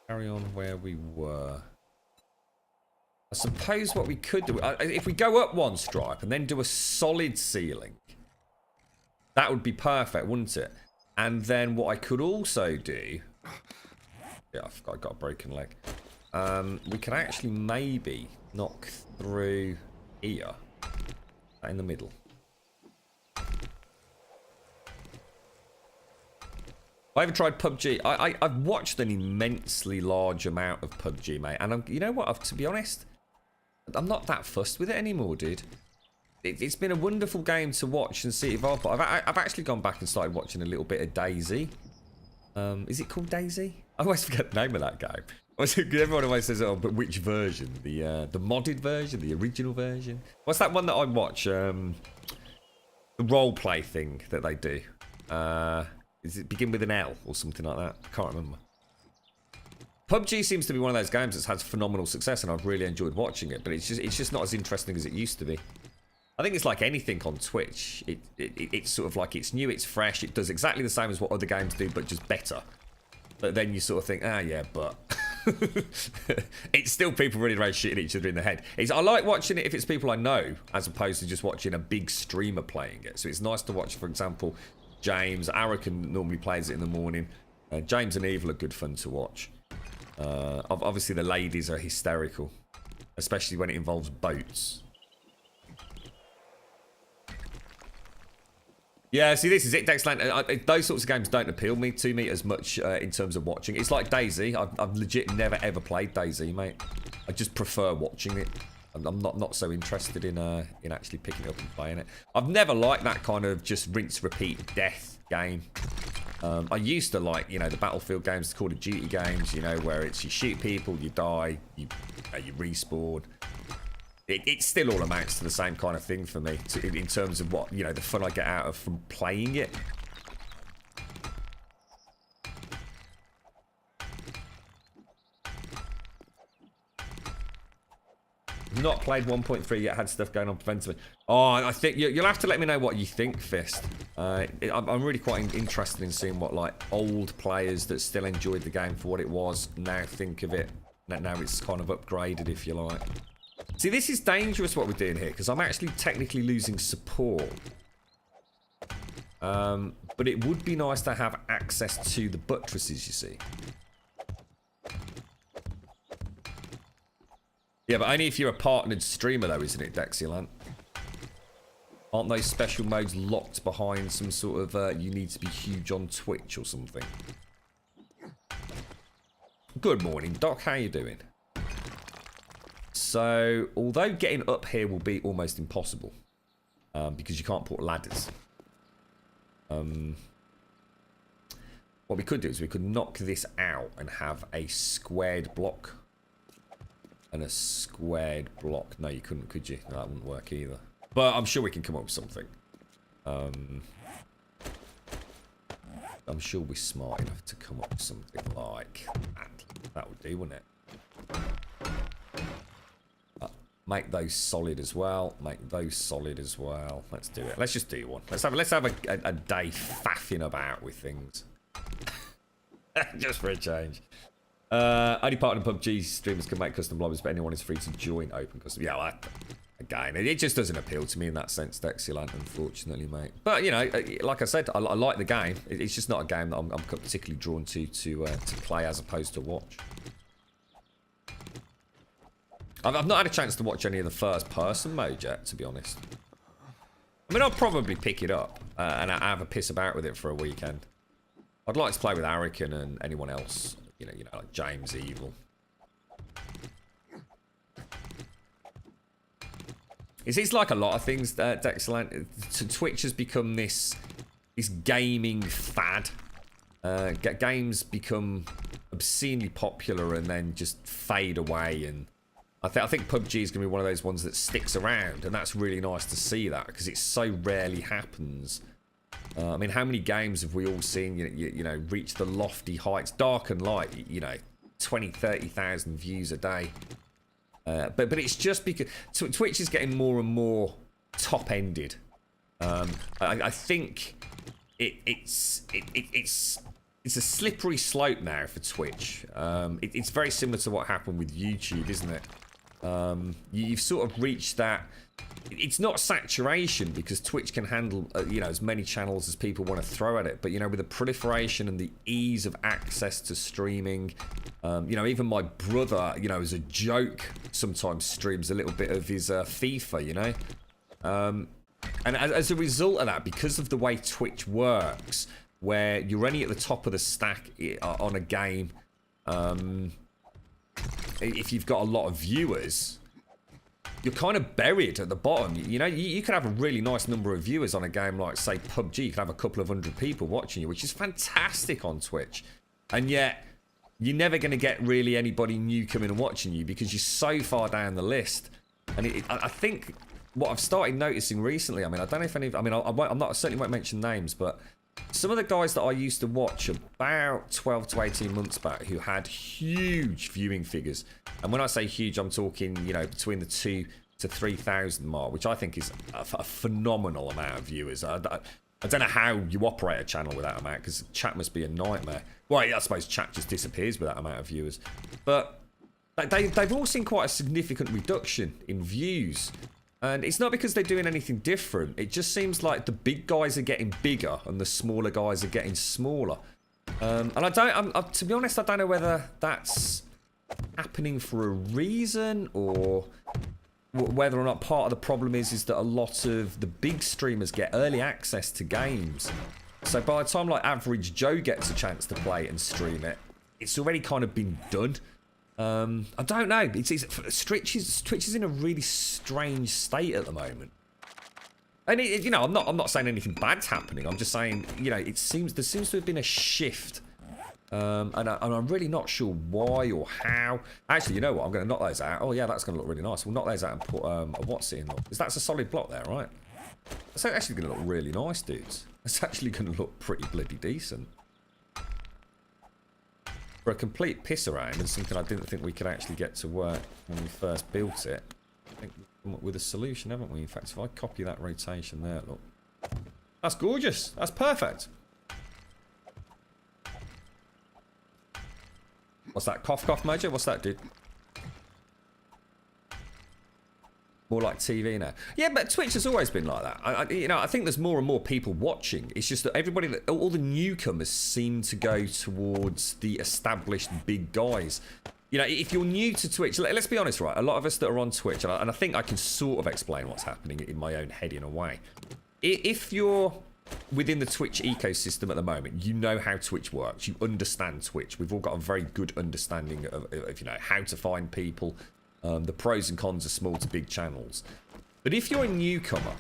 Carry on where we were. I suppose what we could do, if we go up one stripe and then do a solid ceiling, That would be perfect, wouldn't it? And then what I could also do... Yeah, I got a broken leg. We can actually maybe knock through here. In the middle. I haven't tried PUBG. I've watched an immensely large amount of PUBG, mate. And you know what? To be honest, I'm not that fussed with it anymore, dude. It's been a wonderful game to watch and see evolve. But I've actually gone back and started watching a little bit of DayZ. Is it called DayZ? I always forget the name of that game. Everyone always says, "Oh, but which version? The modded version, the original version?" What's that one that I watch? The role play thing that they do. Does it begin with an L or something like that? I can't remember. PUBG seems to be one of those games that's had phenomenal success, and I've really enjoyed watching it. But it's just not as interesting as it used to be. I think it's like anything on Twitch. It's sort of like it's new, it's fresh, it does exactly the same as what other games do, but just better. But then you sort of think, yeah, but it's still people running around shitting each other in the head. I like watching it if it's people I know, as opposed to just watching a big streamer playing it. So it's nice to watch, for example, James. Arakan normally plays it in the morning. James and Evil are good fun to watch. Obviously, the ladies are hysterical, especially when it involves boats. Yeah, see, this is it, Dexland. Those sorts of games don't appeal to me as much in terms of watching. It's like DayZ. I've legit never ever played DayZ, mate. I just prefer watching it. I'm not so interested in actually picking it up and playing it. I've never liked that kind of just rinse, repeat, death game. I used to like, the Battlefield games, the Call of Duty games, where it's you shoot people, you die, you respawn. It still all amounts to the same kind of thing for me, in terms of what, the fun I get out of from playing it. Not played 1.3 yet, had stuff going on preventively. Oh, I think you'll have to let me know what you think, Fist. I'm really quite interested in seeing what, like, old players that still enjoyed the game for what it was now think of it. Now it's kind of upgraded, if you like. See, this is dangerous what we're doing here, because I'm actually technically losing support. But it would be nice to have access to the buttresses, you see. Yeah, but only if you're a partnered streamer, though, isn't it, Dexilant? Aren't those special modes locked behind some sort of, you need to be huge on Twitch or something? Good morning, Doc. How you doing? So, although getting up here will be almost impossible, because you can't put ladders. What we could do is we could knock this out and have a squared block. And a squared block. No, you couldn't, could you? No, that wouldn't work either. But I'm sure we can come up with something. I'm sure we're smart enough to come up with something like that. That would do, wouldn't it? Make those solid as well. Make those solid as well. Let's do it. Let's just do one. Let's have a day faffing about with things. Just for a change. Only partner PUBG streamers can make custom lobbies, but anyone is free to join open custom. Yeah, well, again, it just doesn't appeal to me in that sense, Dexilant, unfortunately, mate. But like I said, I like the game. It's just not a game that I'm particularly drawn to play as opposed to watch. I've not had a chance to watch any of the first-person mode yet, to be honest. I mean, I'll probably pick it up and have a piss about with it for a weekend. I'd like to play with Arakan and anyone else. Like James Evil. It's like a lot of things, Dexland. Twitch has become this gaming fad. Games become obscenely popular and then just fade away. And I think PUBG is going to be one of those ones that sticks around, and that's really nice to see that because it so rarely happens. I mean, how many games have we all seen, reach the lofty heights, dark and light, 20, 30,000 views a day. But it's just because Twitch is getting more and more top-ended. I think it's a slippery slope now for Twitch. It's very similar to what happened with YouTube, isn't it? You've sort of reached that. It's not saturation because Twitch can handle you know, as many channels as people want to throw at it, but you know, with the proliferation and the ease of access to streaming, you know, even my brother, you know, as a joke sometimes streams a little bit of his FIFA, you know, and as a result of that, because of the way Twitch works, where you're only at the top of the stack on a game, if you've got a lot of viewers, you're kind of buried at the bottom. You know, you could have a really nice number of viewers on a game like, say, PUBG. You could have a couple of hundred people watching you, which is fantastic on Twitch. And yet, you're never going to get really anybody new coming and watching you because you're so far down the list. And I think what I've started noticing recently, I mean, I don't know if any, I mean, I certainly won't mention names, but some of the guys that I used to watch about 12 to 18 months back who had huge viewing figures, and when I say huge, I'm talking, you know, between the 2,000 to 3,000 mark, which I think is a phenomenal amount of viewers. I don't know how you operate a channel with that amount, because chat must be a nightmare. Well, I suppose chat just disappears with that amount of viewers. But they've all seen quite a significant reduction in views. And it's not because they're doing anything different. It just seems like the big guys are getting bigger and the smaller guys are getting smaller. And to be honest, I don't know whether that's happening for a reason, or whether or not part of the problem is that a lot of the big streamers get early access to games. So by the time like average Joe gets a chance to play it and stream it, it's already kind of been done. I don't know. Twitch is in a really strange state at the moment, and you know, I'm not saying anything bad's happening. I'm just saying, you know, there seems to have been a shift, and I'm really not sure why or how. Actually, you know what? I'm going to knock those out. Oh yeah, that's going to look really nice. We'll knock those out and put a what's it in? Because that's a solid block there, right? It's actually going to look really nice, dudes. It's actually going to look pretty bloody decent. For a complete piss around and something I didn't think we could actually get to work when we first built it, I think we've come up with a solution, haven't we? In fact, if I copy that rotation there, look. That's gorgeous. That's perfect. What's that? Cough, cough, Major? What's that, dude? More like TV now. Yeah, but Twitch has always been like that. You know, I think there's more and more people watching. It's just that everybody, all the newcomers seem to go towards the established big guys. You know, if you're new to Twitch, let's be honest, right? A lot of us that are on Twitch, and I think I can sort of explain what's happening in my own head in a way. If you're within the Twitch ecosystem at the moment, you know how Twitch works. You understand Twitch. We've all got a very good understanding of you know, how to find people. The pros and cons of small to big channels. But if you're a newcomer,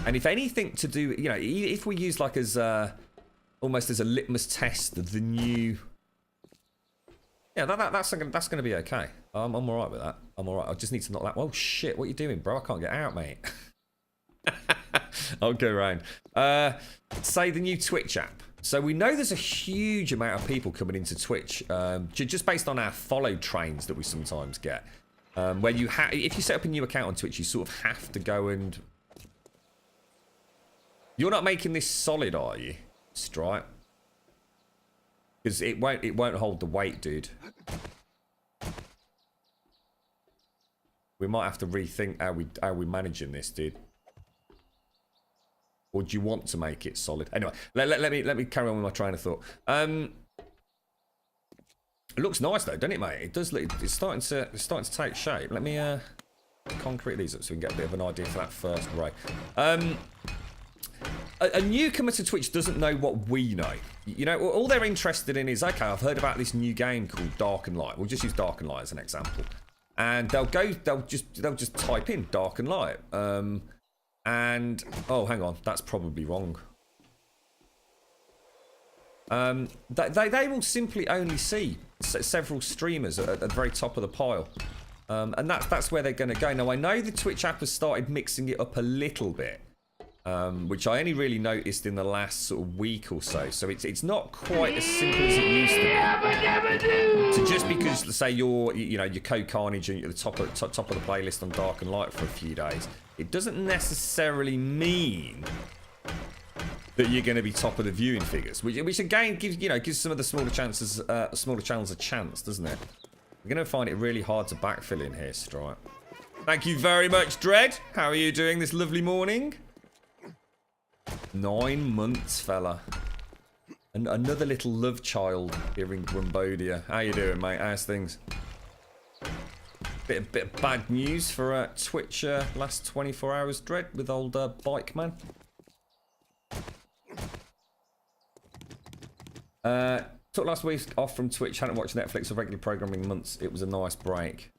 and if anything to do, you know, if we use like as almost as a litmus test of the new, yeah, that's going to be okay. I'm all right with that. I'm all right. I just need to knock that. Oh shit! What are you doing, bro? I can't get out, mate. I'll go around. Say the new Twitch app. So we know there's a huge amount of people coming into Twitch, just based on our follow trains that we sometimes get. Where you if you set up a new account on Twitch, you sort of have to go and... You're not making this solid, are you, Stripe? Because it won't hold the weight, dude. We might have to rethink how we managing this, dude. Or do you want to make it solid? Anyway, let me carry on with my train of thought. It looks nice though, doesn't it, mate? It does look. It's starting to take shape. Let me concrete these up so we can get a bit of an idea for that first ray. A newcomer to Twitch doesn't know what we know. You know, all they're interested in is, okay, I've heard about this new game called Dark and Light. We'll just use Dark and Light as an example, and they'll just type in Dark and Light. And oh, hang on, that's probably wrong. They will simply only see several streamers at the very top of the pile, and that's where they're going to go. Now I know the Twitch app has started mixing it up a little bit, which I only really noticed in the last sort of week or so. So it's not quite as simple as it used to be. So just because, say, you're Code Carnage and you're at the top of the playlist on Dark and Light for a few days, it doesn't necessarily mean that you're going to be top of the viewing figures, which again gives some of the smaller channels a chance, doesn't it? We're going to find it really hard to backfill in here, Stripe. Thank you very much, Dread. How are you doing this lovely morning? 9 months, fella. And another little love child here in Grumbodia. How you doing, mate? How's things? Bit of bad news for Twitch last 24 hours, Dread, with old Bike Man. Took last week off from Twitch. Hadn't watched Netflix or regular programming in months. It was a nice break.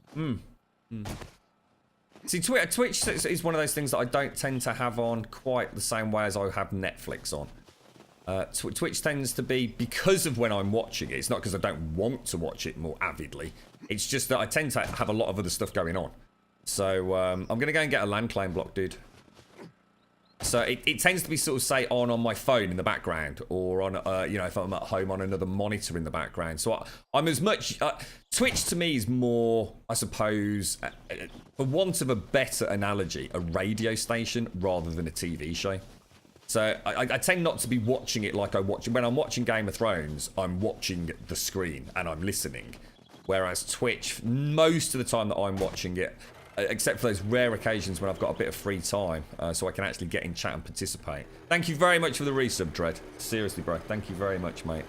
See, Twitch is one of those things that I don't tend to have on quite the same way as I have Netflix on. Twitch tends to be because of when I'm watching it. It's not because I don't want to watch it more avidly. It's just that I tend to have a lot of other stuff going on. So I'm going to go and get a LAN claim block, dude. So it tends to be sort of, say, on my phone in the background, or on, you know, if I'm at home on another monitor in the background. So I'm as much... Twitch to me is more, I suppose, for want of a better analogy, a radio station rather than a TV show. So I tend not to be watching it like I watch... When I'm watching Game of Thrones, I'm watching the screen and I'm listening. Whereas Twitch, most of the time that I'm watching it, except for those rare occasions when I've got a bit of free time, so I can actually get in chat and participate. Thank you very much for the resub, Dread. Seriously, bro. Thank you very much, mate.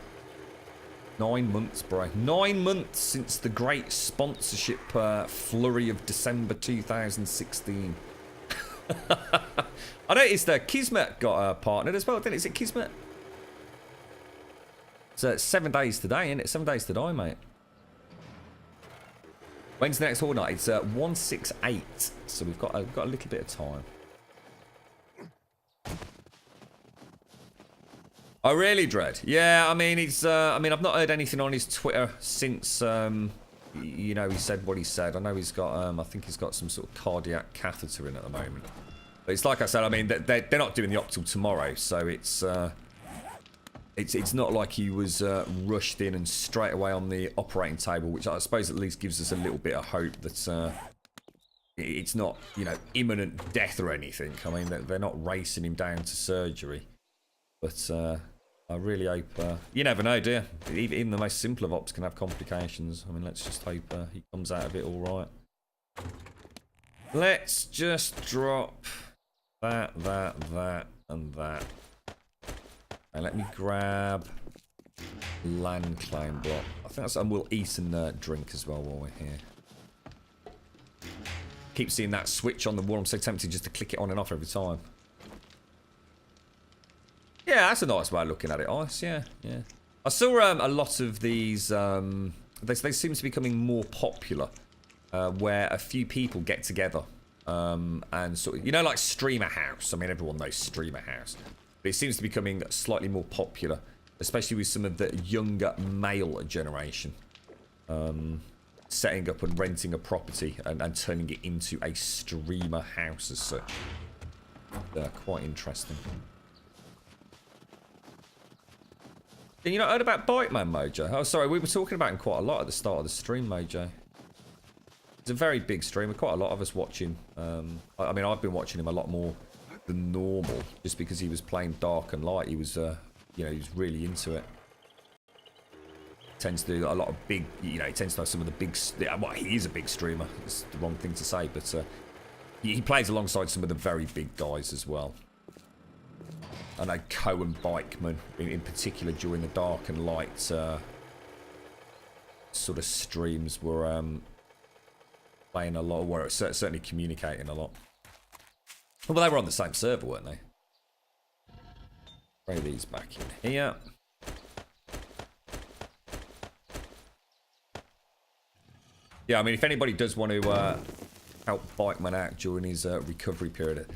9 months, bro. 9 months since the great sponsorship flurry of December 2016. I noticed Kismet got partnered as well, didn't it? Is it Kismet? So 7 days today, isn't it? 7 days today, mate. When's the next Horde night? It's 168, so we've got a little bit of time. Oh, really, Dread? Yeah, I mean, it's. I mean, I've not heard anything on his Twitter since. You know, he said what he said. I know he's got. I think he's got some sort of cardiac catheter in at the moment. But it's like I said. I mean, they're not doing the op till tomorrow, so it's. It's not like he was rushed in and straight away on the operating table, which I suppose at least gives us a little bit of hope that it's not, you know, imminent death or anything. I mean, they're not racing him down to surgery. But I really hope... you never know, do you? Even the most simple of ops can have complications. I mean, let's just hope he comes out of it all right. Let's just drop that, and that. And let me grab LAN claim block. I think that's, and we'll eat and drink as well while we're here. Keep seeing that switch on the wall. I'm so tempted just to click it on and off every time. Yeah, that's a nice way of looking at it, Ice. Yeah. I saw a lot of these. They seem to be becoming more popular, where a few people get together and sort of, you know, like Streamer House. I mean, everyone knows Streamer House. But it seems to be becoming slightly more popular, especially with some of the younger male generation. Setting up and renting a property and turning it into a streamer house as such. Quite interesting. And you not heard about Bike Man, Mojo? Oh, sorry, we were talking about him quite a lot at the start of the stream, Mojo. He's a very big streamer, quite a lot of us watching. I mean, I've been watching him a lot more than normal, just because he was playing Dark and Light. He was, you know, he was really into it. Tends to do a lot of big, you know, he tends to know some of the big, well, he is a big streamer. It's the wrong thing to say, but he plays alongside some of the very big guys as well. I know Cohen Bikeman, in particular, during the Dark and Light sort of streams, were playing a lot, or certainly communicating a lot. Well, they were on the same server, weren't they? Throw these back in here. Yeah, I mean, if anybody does want to help Bikeman out during his recovery period,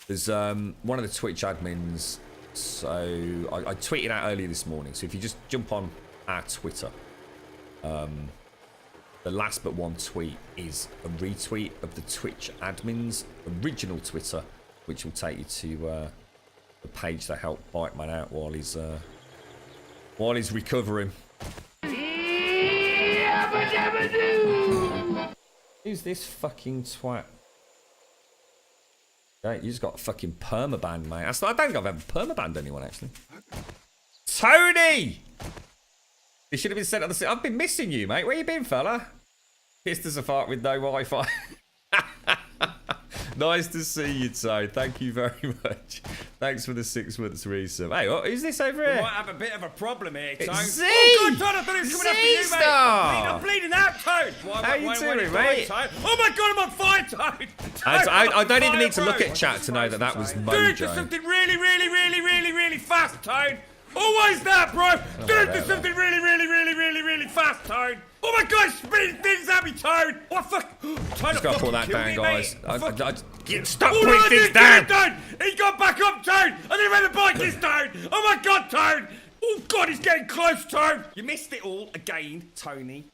there's one of the Twitch admins. So I tweeted out earlier this morning. So if you just jump on our Twitter, the last but one tweet is a retweet of the Twitch admin's original Twitter, which will take you to the page that helped Bikeman out while he's recovering. Who's this fucking twat? Right, you just got a fucking permaban, mate. I don't think I've ever permabanned anyone, actually. Tony! You should have been sent on the... I've been missing you, mate. Where you been, fella? Pissed us apart with no Wi-Fi. Nice to see you, Toad. Thank you very much. Thanks for the 6 months resub. Hey, who's this over here? We might have a bit of a problem here, Toad. It's Z! Oh, God, Toad, I thought he was coming after you, mate. Z-Star! I'm bleeding out, Toad. How you doing, mate? Toad? Oh, my God, I'm on fire, Toad. I don't even need to look at chat to know that was Dude, Mojo. there's something really fast, Toad. Always that, bro. Dude, there's something really fast, Toad. Oh my God, speeding things at me, Toad. What fuck? Toad, Just gotta put that down, guys. Stop Oh, putting no, things dude, down! Toad. He got back up, Toad. I didn't know where the bike is, Toad. Oh my God, Toad. Oh God, he's getting close, Toad. You missed it all again, Tony.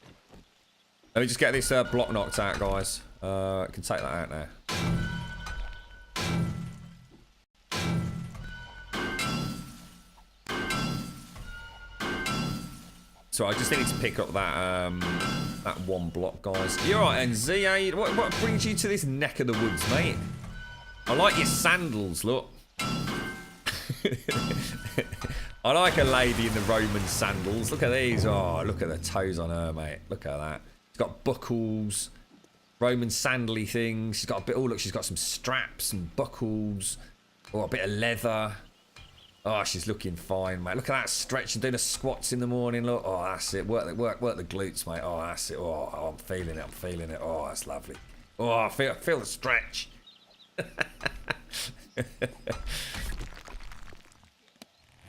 Let me just get this block knocked out, guys. I can take that out now. So I just needed to pick up that that one block, guys. You're right, NZ. What brings you to this neck of the woods, mate? I like your sandals. Look. I like a lady in the Roman sandals. Look at these. Oh, look at the toes on her, mate. Look at that. She's got buckles, Roman sandally things. She's got a bit. Oh, look, she's got some straps and buckles. Oh, a bit of leather. Oh, she's looking fine, mate. Look at that stretch and doing the squats in the morning. Look, oh, that's it. Work the glutes, mate. Oh, that's it. Oh, I'm feeling it. I'm feeling it. Oh, that's lovely. Oh, I feel the stretch.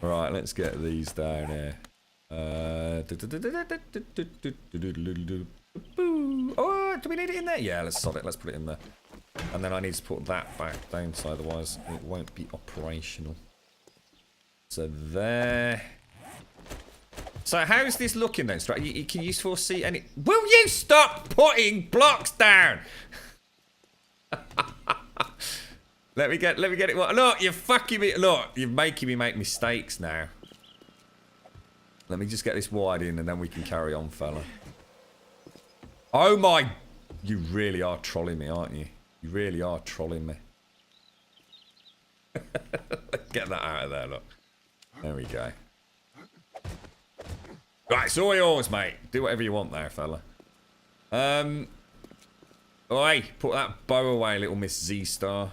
Right, let's get these down here. Oh, do we need it in there? Yeah, let's sod it. Let's put it in there. And then I need to put that back down, so otherwise it won't be operational. So there. So how's this looking then, Strat? Can you foresee any? Will you stop putting blocks down? Let me get it. Look, you're fucking me. Look, you're making me make mistakes now. Let me just get this wide in, and then we can carry on, fella. Oh my! You really are trolling me, aren't you? You really are trolling me. Get that out of there, look. There we go. Right, it's all yours, mate. Do whatever you want there, fella. Oi, put that bow away, little Miss Z-Star.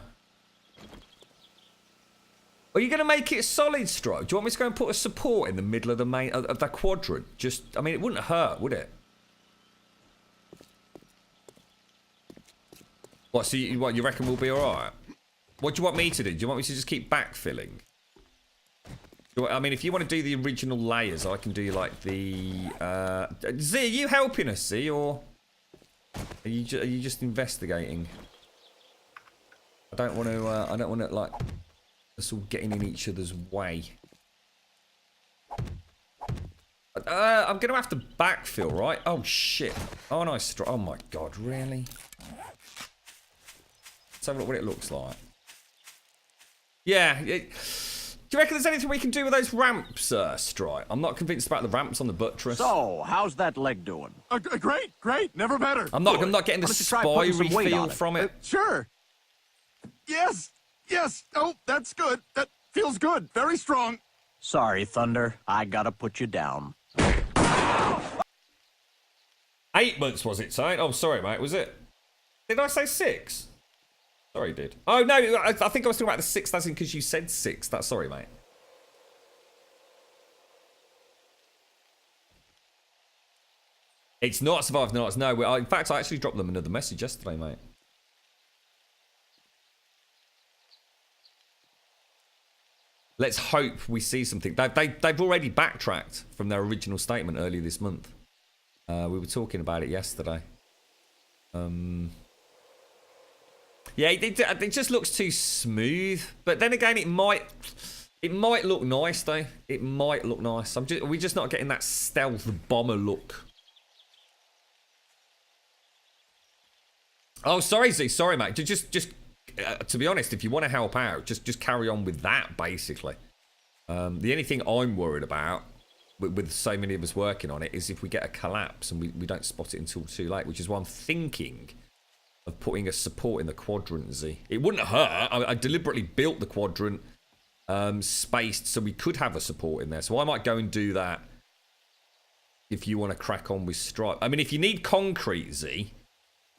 Are you going to make it solid, Stroke? Do you want me to go and put a support in the middle of the main of the quadrant? Just, I mean, it wouldn't hurt, would it? What? So, you reckon we'll be all right? What do you want me to do? Do you want me to just keep backfilling? I mean, if you want to do the original layers, I can do like the. Z, are you helping us, Z, or are you just investigating? I don't want to like us all getting in each other's way. I'm gonna have to backfill, right? Oh shit! Oh nice. Oh my god, really? Let's have a look what it looks like. Yeah. Do you reckon there's anything we can do with those ramps, Stripe? I'm not convinced about the ramps on the buttress. So, how's that leg doing? Great, never better. I'm not getting the spiry feel from it. Sure. Yes. Oh, that's good. That feels good. Very strong. Sorry, Thunder. I gotta put you down. 8 months was it, Saint? Oh, sorry, mate. Was it? Did I say 6? Sorry, dude. Oh, no. I think I was talking about the 6. That's because you said 6. That's sorry, mate. It's not Survive Nights. No. In fact, I actually dropped them another message yesterday, mate. Let's hope we see something. They've already backtracked from their original statement earlier this month. We were talking about it yesterday. Yeah, it just looks too smooth. But then again, it might look nice though. It might look nice. We're just not getting that stealth bomber look. Oh, sorry, Z. Sorry, mate. Just to be honest, if you want to help out, just carry on with that, basically. The only thing I'm worried about, with so many of us working on it, is if we get a collapse and we don't spot it until too late, which is why I'm thinking of putting a support in the quadrant, Z. It wouldn't hurt. I deliberately built the quadrant spaced so we could have a support in there. So I might go and do that if you want to crack on with Stripe. I mean, if you need concrete, Z,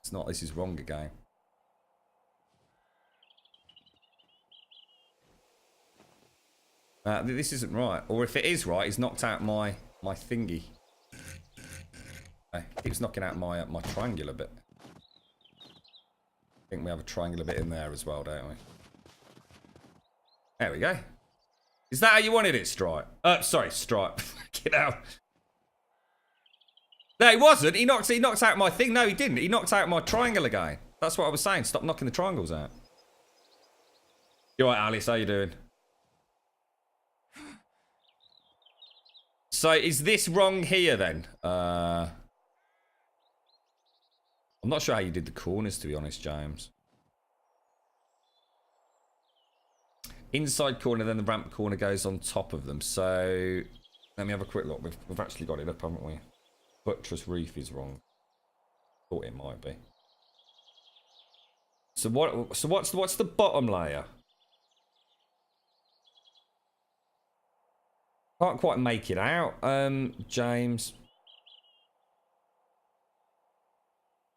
It's not. This is wrong again. This isn't right. Or if it is right, he's knocked out my thingy. Keeps knocking out my triangular bit. I think we have a triangular bit in there as well, don't we? There we go. Is that how you wanted it, Stripe? Sorry, Stripe. Get out. No, he wasn't. He knocked out my thing. No, he didn't. He knocked out my triangle again. That's what I was saying. Stop knocking the triangles out. You alright, Alice? How you doing? So, is this wrong here, then? I'm not sure how you did the corners, to be honest, James. Inside corner, then the ramp corner goes on top of them. So, let me have a quick look. We've actually got it up, haven't we? Buttress roof is wrong. Thought it might be. So what's the bottom layer? Can't quite make it out, James.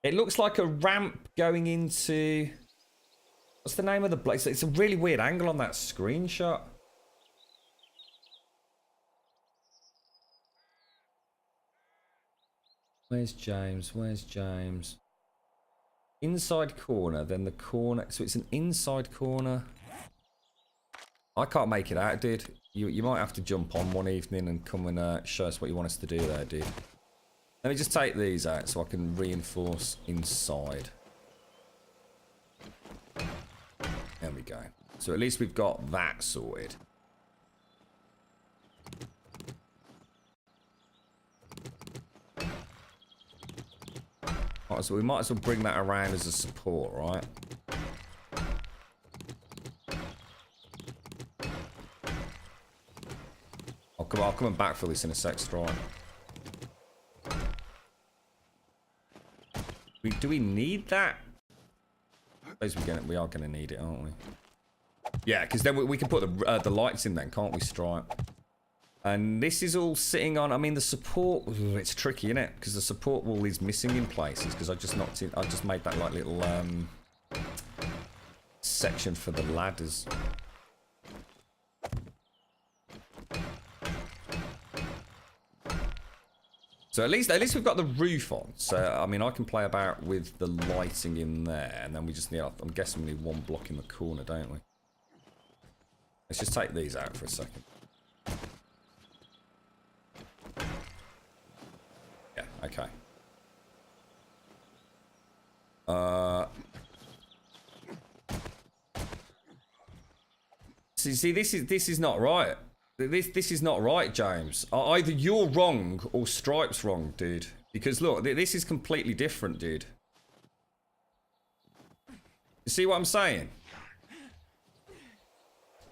It looks like a ramp going into... What's the name of the place? It's a really weird angle on that screenshot. Where's James? Where's James? Inside corner, then the corner. So it's an inside corner. I can't make it out, dude. You might have to jump on one evening and come and show us what you want us to do there, dude. Let me just take these out so I can reinforce inside. There we go. So at least we've got that sorted. Right, so we might as well bring that around as a support, right? I'll come and backfill this in a sec, Strike. Do we need that? I suppose we are gonna need it, aren't we? Yeah, because then we can put the lights in then, can't we, Stripe? And this is all sitting on. I mean, the support. It's tricky, isn't it? Because the support wall is missing in places. Because I just knocked in. I just made that like little section for the ladders. So at least we've got the roof on. So I mean, I can play about with the lighting in there, and then we just need. I'm guessing we need one block in the corner, don't we? Let's just take these out for a second. Yeah. Okay. See, this is not right. This is not right, James. Either you're wrong or Stripe's wrong, dude. Because look, this is completely different, dude. You see what I'm saying?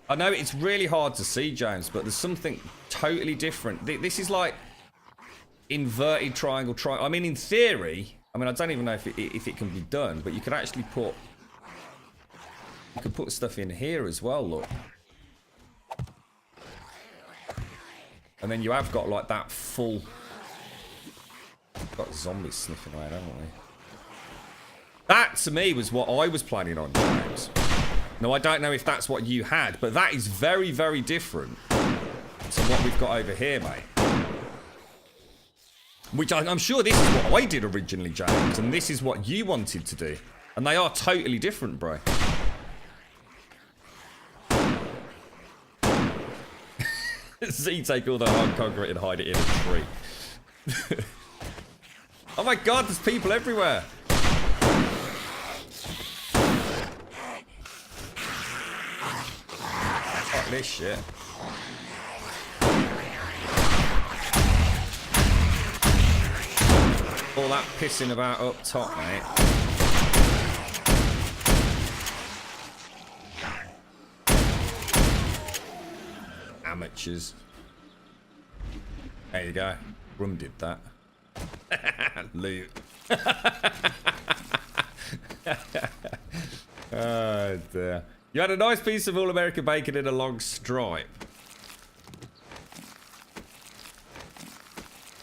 I know it's really hard to see, James, but there's something totally different. This is like inverted triangle. I mean, in theory, I mean, I don't even know if it can be done, but you could actually put... You could put stuff in here as well, look. And then you have got like that full... Got zombies sniffing around, haven't we? That, to me, was what I was planning on, James. No, I don't know if that's what you had, but that is very, very different to what we've got over here, mate. Which I'm sure this is what I did originally, James, and this is what you wanted to do. And they are totally different, bro. Z, take all the hard concrete and hide it in a tree. Oh my god, there's people everywhere. Fuck this shit. All that pissing about up top, mate. Amateurs. There you go. Grum did that. Loot. Oh dear. You had a nice piece of all-American bacon in a long stripe.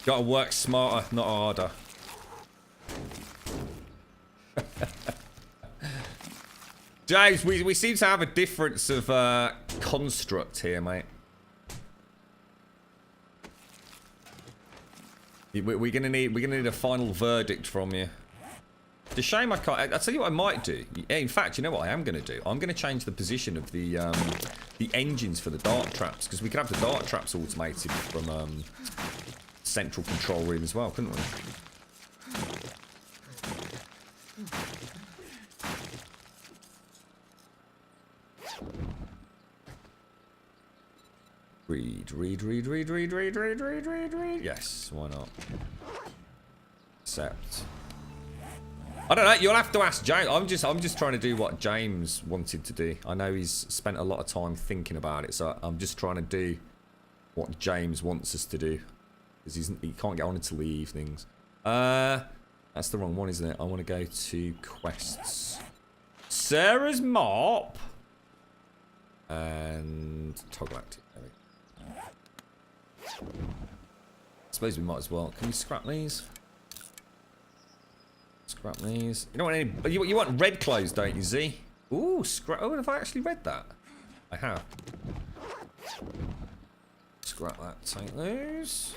Gotta work smarter, not harder. James, we seem to have a difference of construct here, mate. We're gonna need a final verdict from you. It's a shame I can't. I'll tell you what I might do. In fact, you know what I am gonna do? I'm gonna change the position of the engines for the dart traps, because we could have the dart traps automated from central control room as well, couldn't we? Read. Yes, why not? Accept. I don't know. You'll have to ask James. I'm just trying to do what James wanted to do. I know he's spent a lot of time thinking about it, so I'm just trying to do what James wants us to do, because he can't get on until the evenings. That's the wrong one, isn't it? I want to go to quests. Sarah's mop and toggle active. I suppose we might as well. Can we scrap these? Scrap these. You don't want any. You want red clothes, don't you, Z? Ooh, scrap. Oh, have I actually read that? I have. Scrap that. Take those.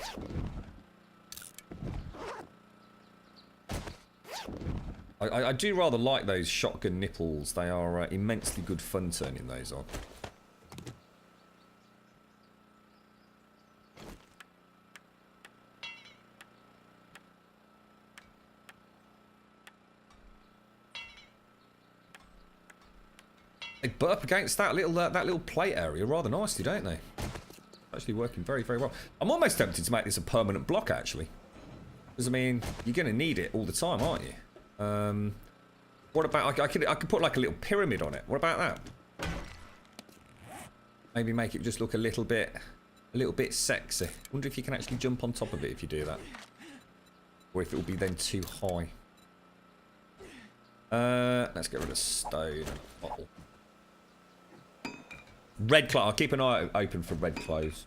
I do rather like those shotgun nipples. They are immensely good fun turning those on. They butt up against that little plate area rather nicely, don't they? Actually working very, very well. I'm almost tempted to make this a permanent block, actually. Because, I mean, you're going to need it all the time, aren't you? What about... I could put, like, a little pyramid on it. What about that? Maybe make it just look a little bit sexy. Wonder if you can actually jump on top of it if you do that. Or if it will be then too high. Let's get rid of stone and a bottle. Red clothes. I'll keep an eye open for red clothes.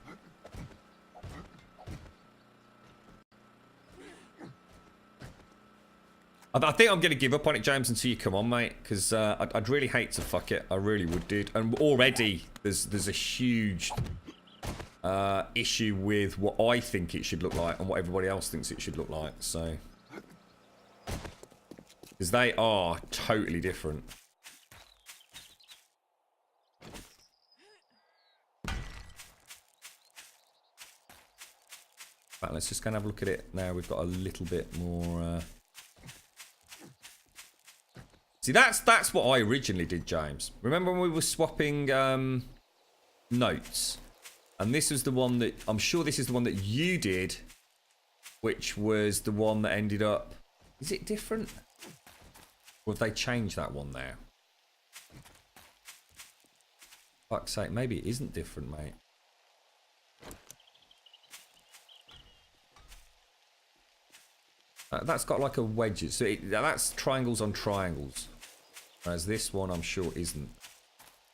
I think I'm going to give up on it, James, until you come on, mate. Because I'd really hate to fuck it. I really would, dude. And already, there's a huge issue with what I think it should look like and what everybody else thinks it should look like. So, because they are totally different. Right, let's just go and have a look at it now. We've got a little bit more. See, that's what I originally did, James. Remember when we were swapping notes? And this was the one that... I'm sure this is the one that you did, which was the one that ended up... Is it different? Or have they changed that one now? Fuck's sake, maybe it isn't different, mate. That's got like a wedges. So that's triangles on triangles. Whereas this one, I'm sure, isn't.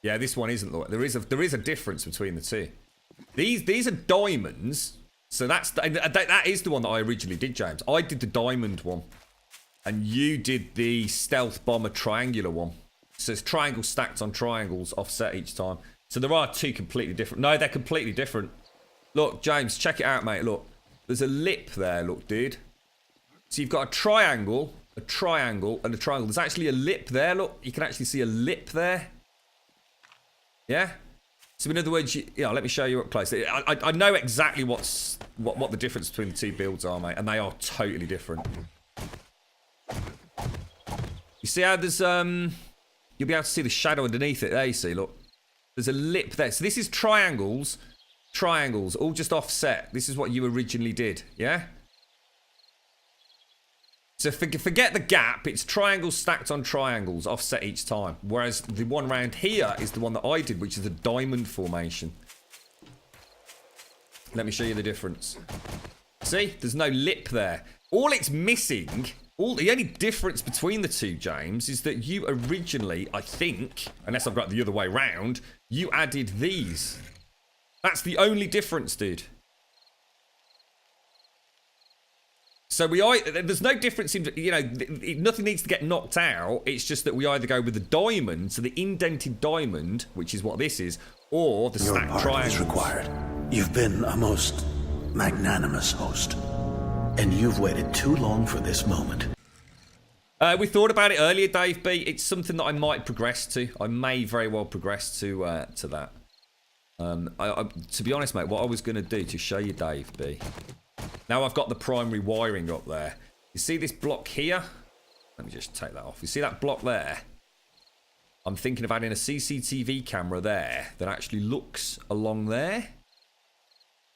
Yeah, this one isn't. Look, there is a difference between the two. These are diamonds. So that is the one that I originally did, James. I did the diamond one, and you did the stealth bomber triangular one. So it's triangles stacked on triangles, offset each time. So there are two completely different. No, they're completely different. Look, James, check it out, mate. Look, there's a lip there. Look, dude. So you've got a triangle, and a triangle. There's actually a lip there. Look, you can actually see a lip there. Yeah. So in other words, let me show you up close. I know exactly what the difference between the two builds are, mate, and they are totally different. You see how there's you'll be able to see the shadow underneath it. There you see. Look, there's a lip there. So this is triangles, all just offset. This is what you originally did. Yeah. So forget the gap, it's triangles stacked on triangles, offset each time. Whereas the one round here is the one that I did, which is the diamond formation. Let me show you the difference. See, there's no lip there. All it's missing, the only difference between the two, James, is that you originally, I think, unless I've got the other way round, you added these. That's the only difference, dude. So there's no difference in, you know, nothing needs to get knocked out. It's just that we either go with the diamond, so the indented diamond, which is what this is, or the Your stacked part triangle. is required. You've been a most magnanimous host, and you've waited too long for this moment. We thought about it earlier, Dave B. It's something that I might progress to. I may very well progress to that. To be honest, mate, what I was going to do to show you, Dave B. Now I've got the primary wiring up there. You see this block here? Let me just take that off. You see that block there? I'm thinking of adding a CCTV camera there that actually looks along there.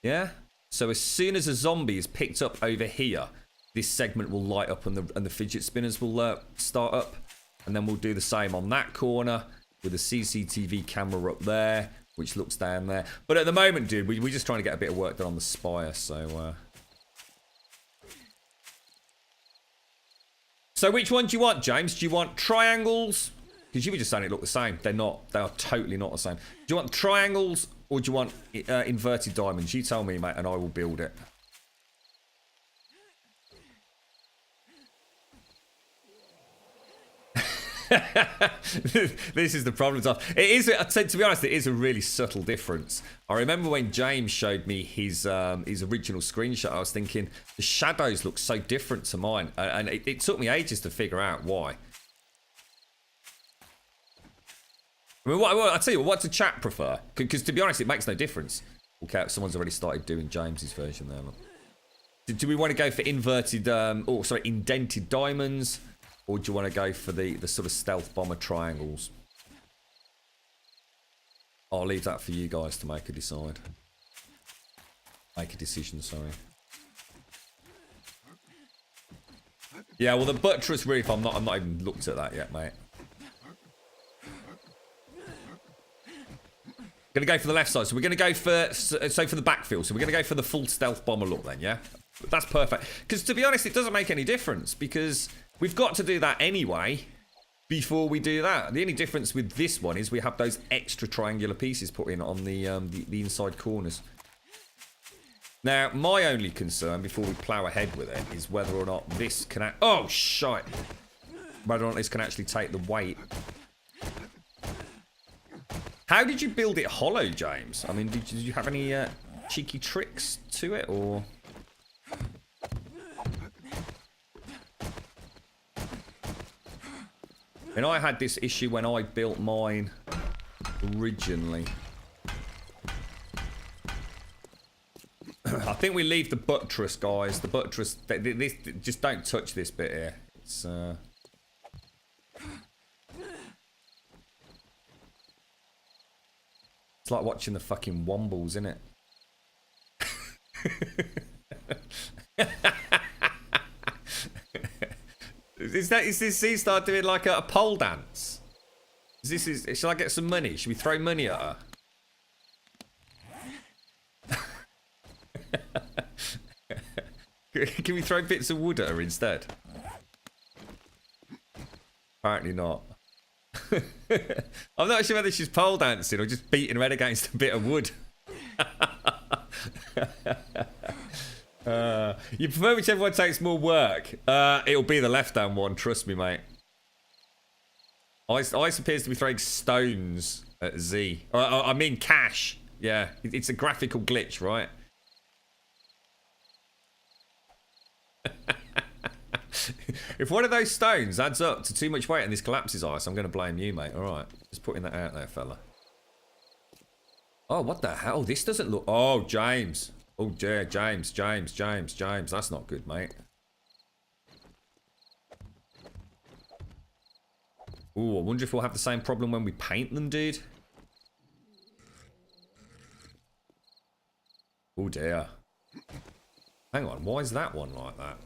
Yeah? So as soon as a zombie is picked up over here, this segment will light up and the fidget spinners will start up. And then we'll do the same on that corner with a CCTV camera up there, which looks down there. But at the moment, dude, we're just trying to get a bit of work done on the spire, so... So which one do you want, James? Do you want triangles? Because you were just saying it looked the same. They're not. They are totally not the same. Do you want triangles or do you want inverted diamonds? You tell me, mate, and I will build it. This is the problem. It is, to be honest, it is a really subtle difference. I remember when James showed me his original screenshot, I was thinking the shadows look so different to mine, and it took me ages to figure out why. I mean, I tell you what the chat prefer? Because to be honest, it makes no difference. Okay, someone's already started doing James's version there. Look. Do we want to go for indented diamonds? Or do you want to go for the sort of stealth bomber triangles? I'll leave that for you guys to make a decision, sorry. Yeah, well the buttress roof, I'm not even looked at that yet, mate. Gonna go for the left side, so we're gonna go for for the backfill, so we're gonna go for the full stealth bomber look then, yeah? That's perfect. Because to be honest, it doesn't make any difference because we've got to do that anyway before we do that. The only difference with this one is we have those extra triangular pieces put in on the inside corners. Now, my only concern before we plough ahead with it is whether or not this can... Oh, shite! Whether or not this can actually take the weight. How did you build it hollow, James? I mean, did you have any cheeky tricks to it, or... And I had this issue when I built mine originally. I think we leave the buttress, guys. The buttress, this, just don't touch this bit here. It's like watching the fucking Wombles, isn't it? Is this he start doing like a pole dance? Shall I get some money? Should we throw money at her? Can we throw bits of wood at her instead? Apparently not. I'm not sure whether she's pole dancing or just beating her head against a bit of wood. You prefer whichever one takes more work. It'll be the left-hand one, trust me, mate. Ice appears to be throwing stones at Z. I mean cash. Yeah, it's a graphical glitch, right? If one of those stones adds up to too much weight and this collapses ice, I'm going to blame you, mate. All right, just putting that out there, fella. Oh, what the hell? This doesn't look... Oh, James. Oh, dear, James. That's not good, mate. Ooh, I wonder if we'll have the same problem when we paint them, dude. Oh, dear. Hang on, why is that one like that?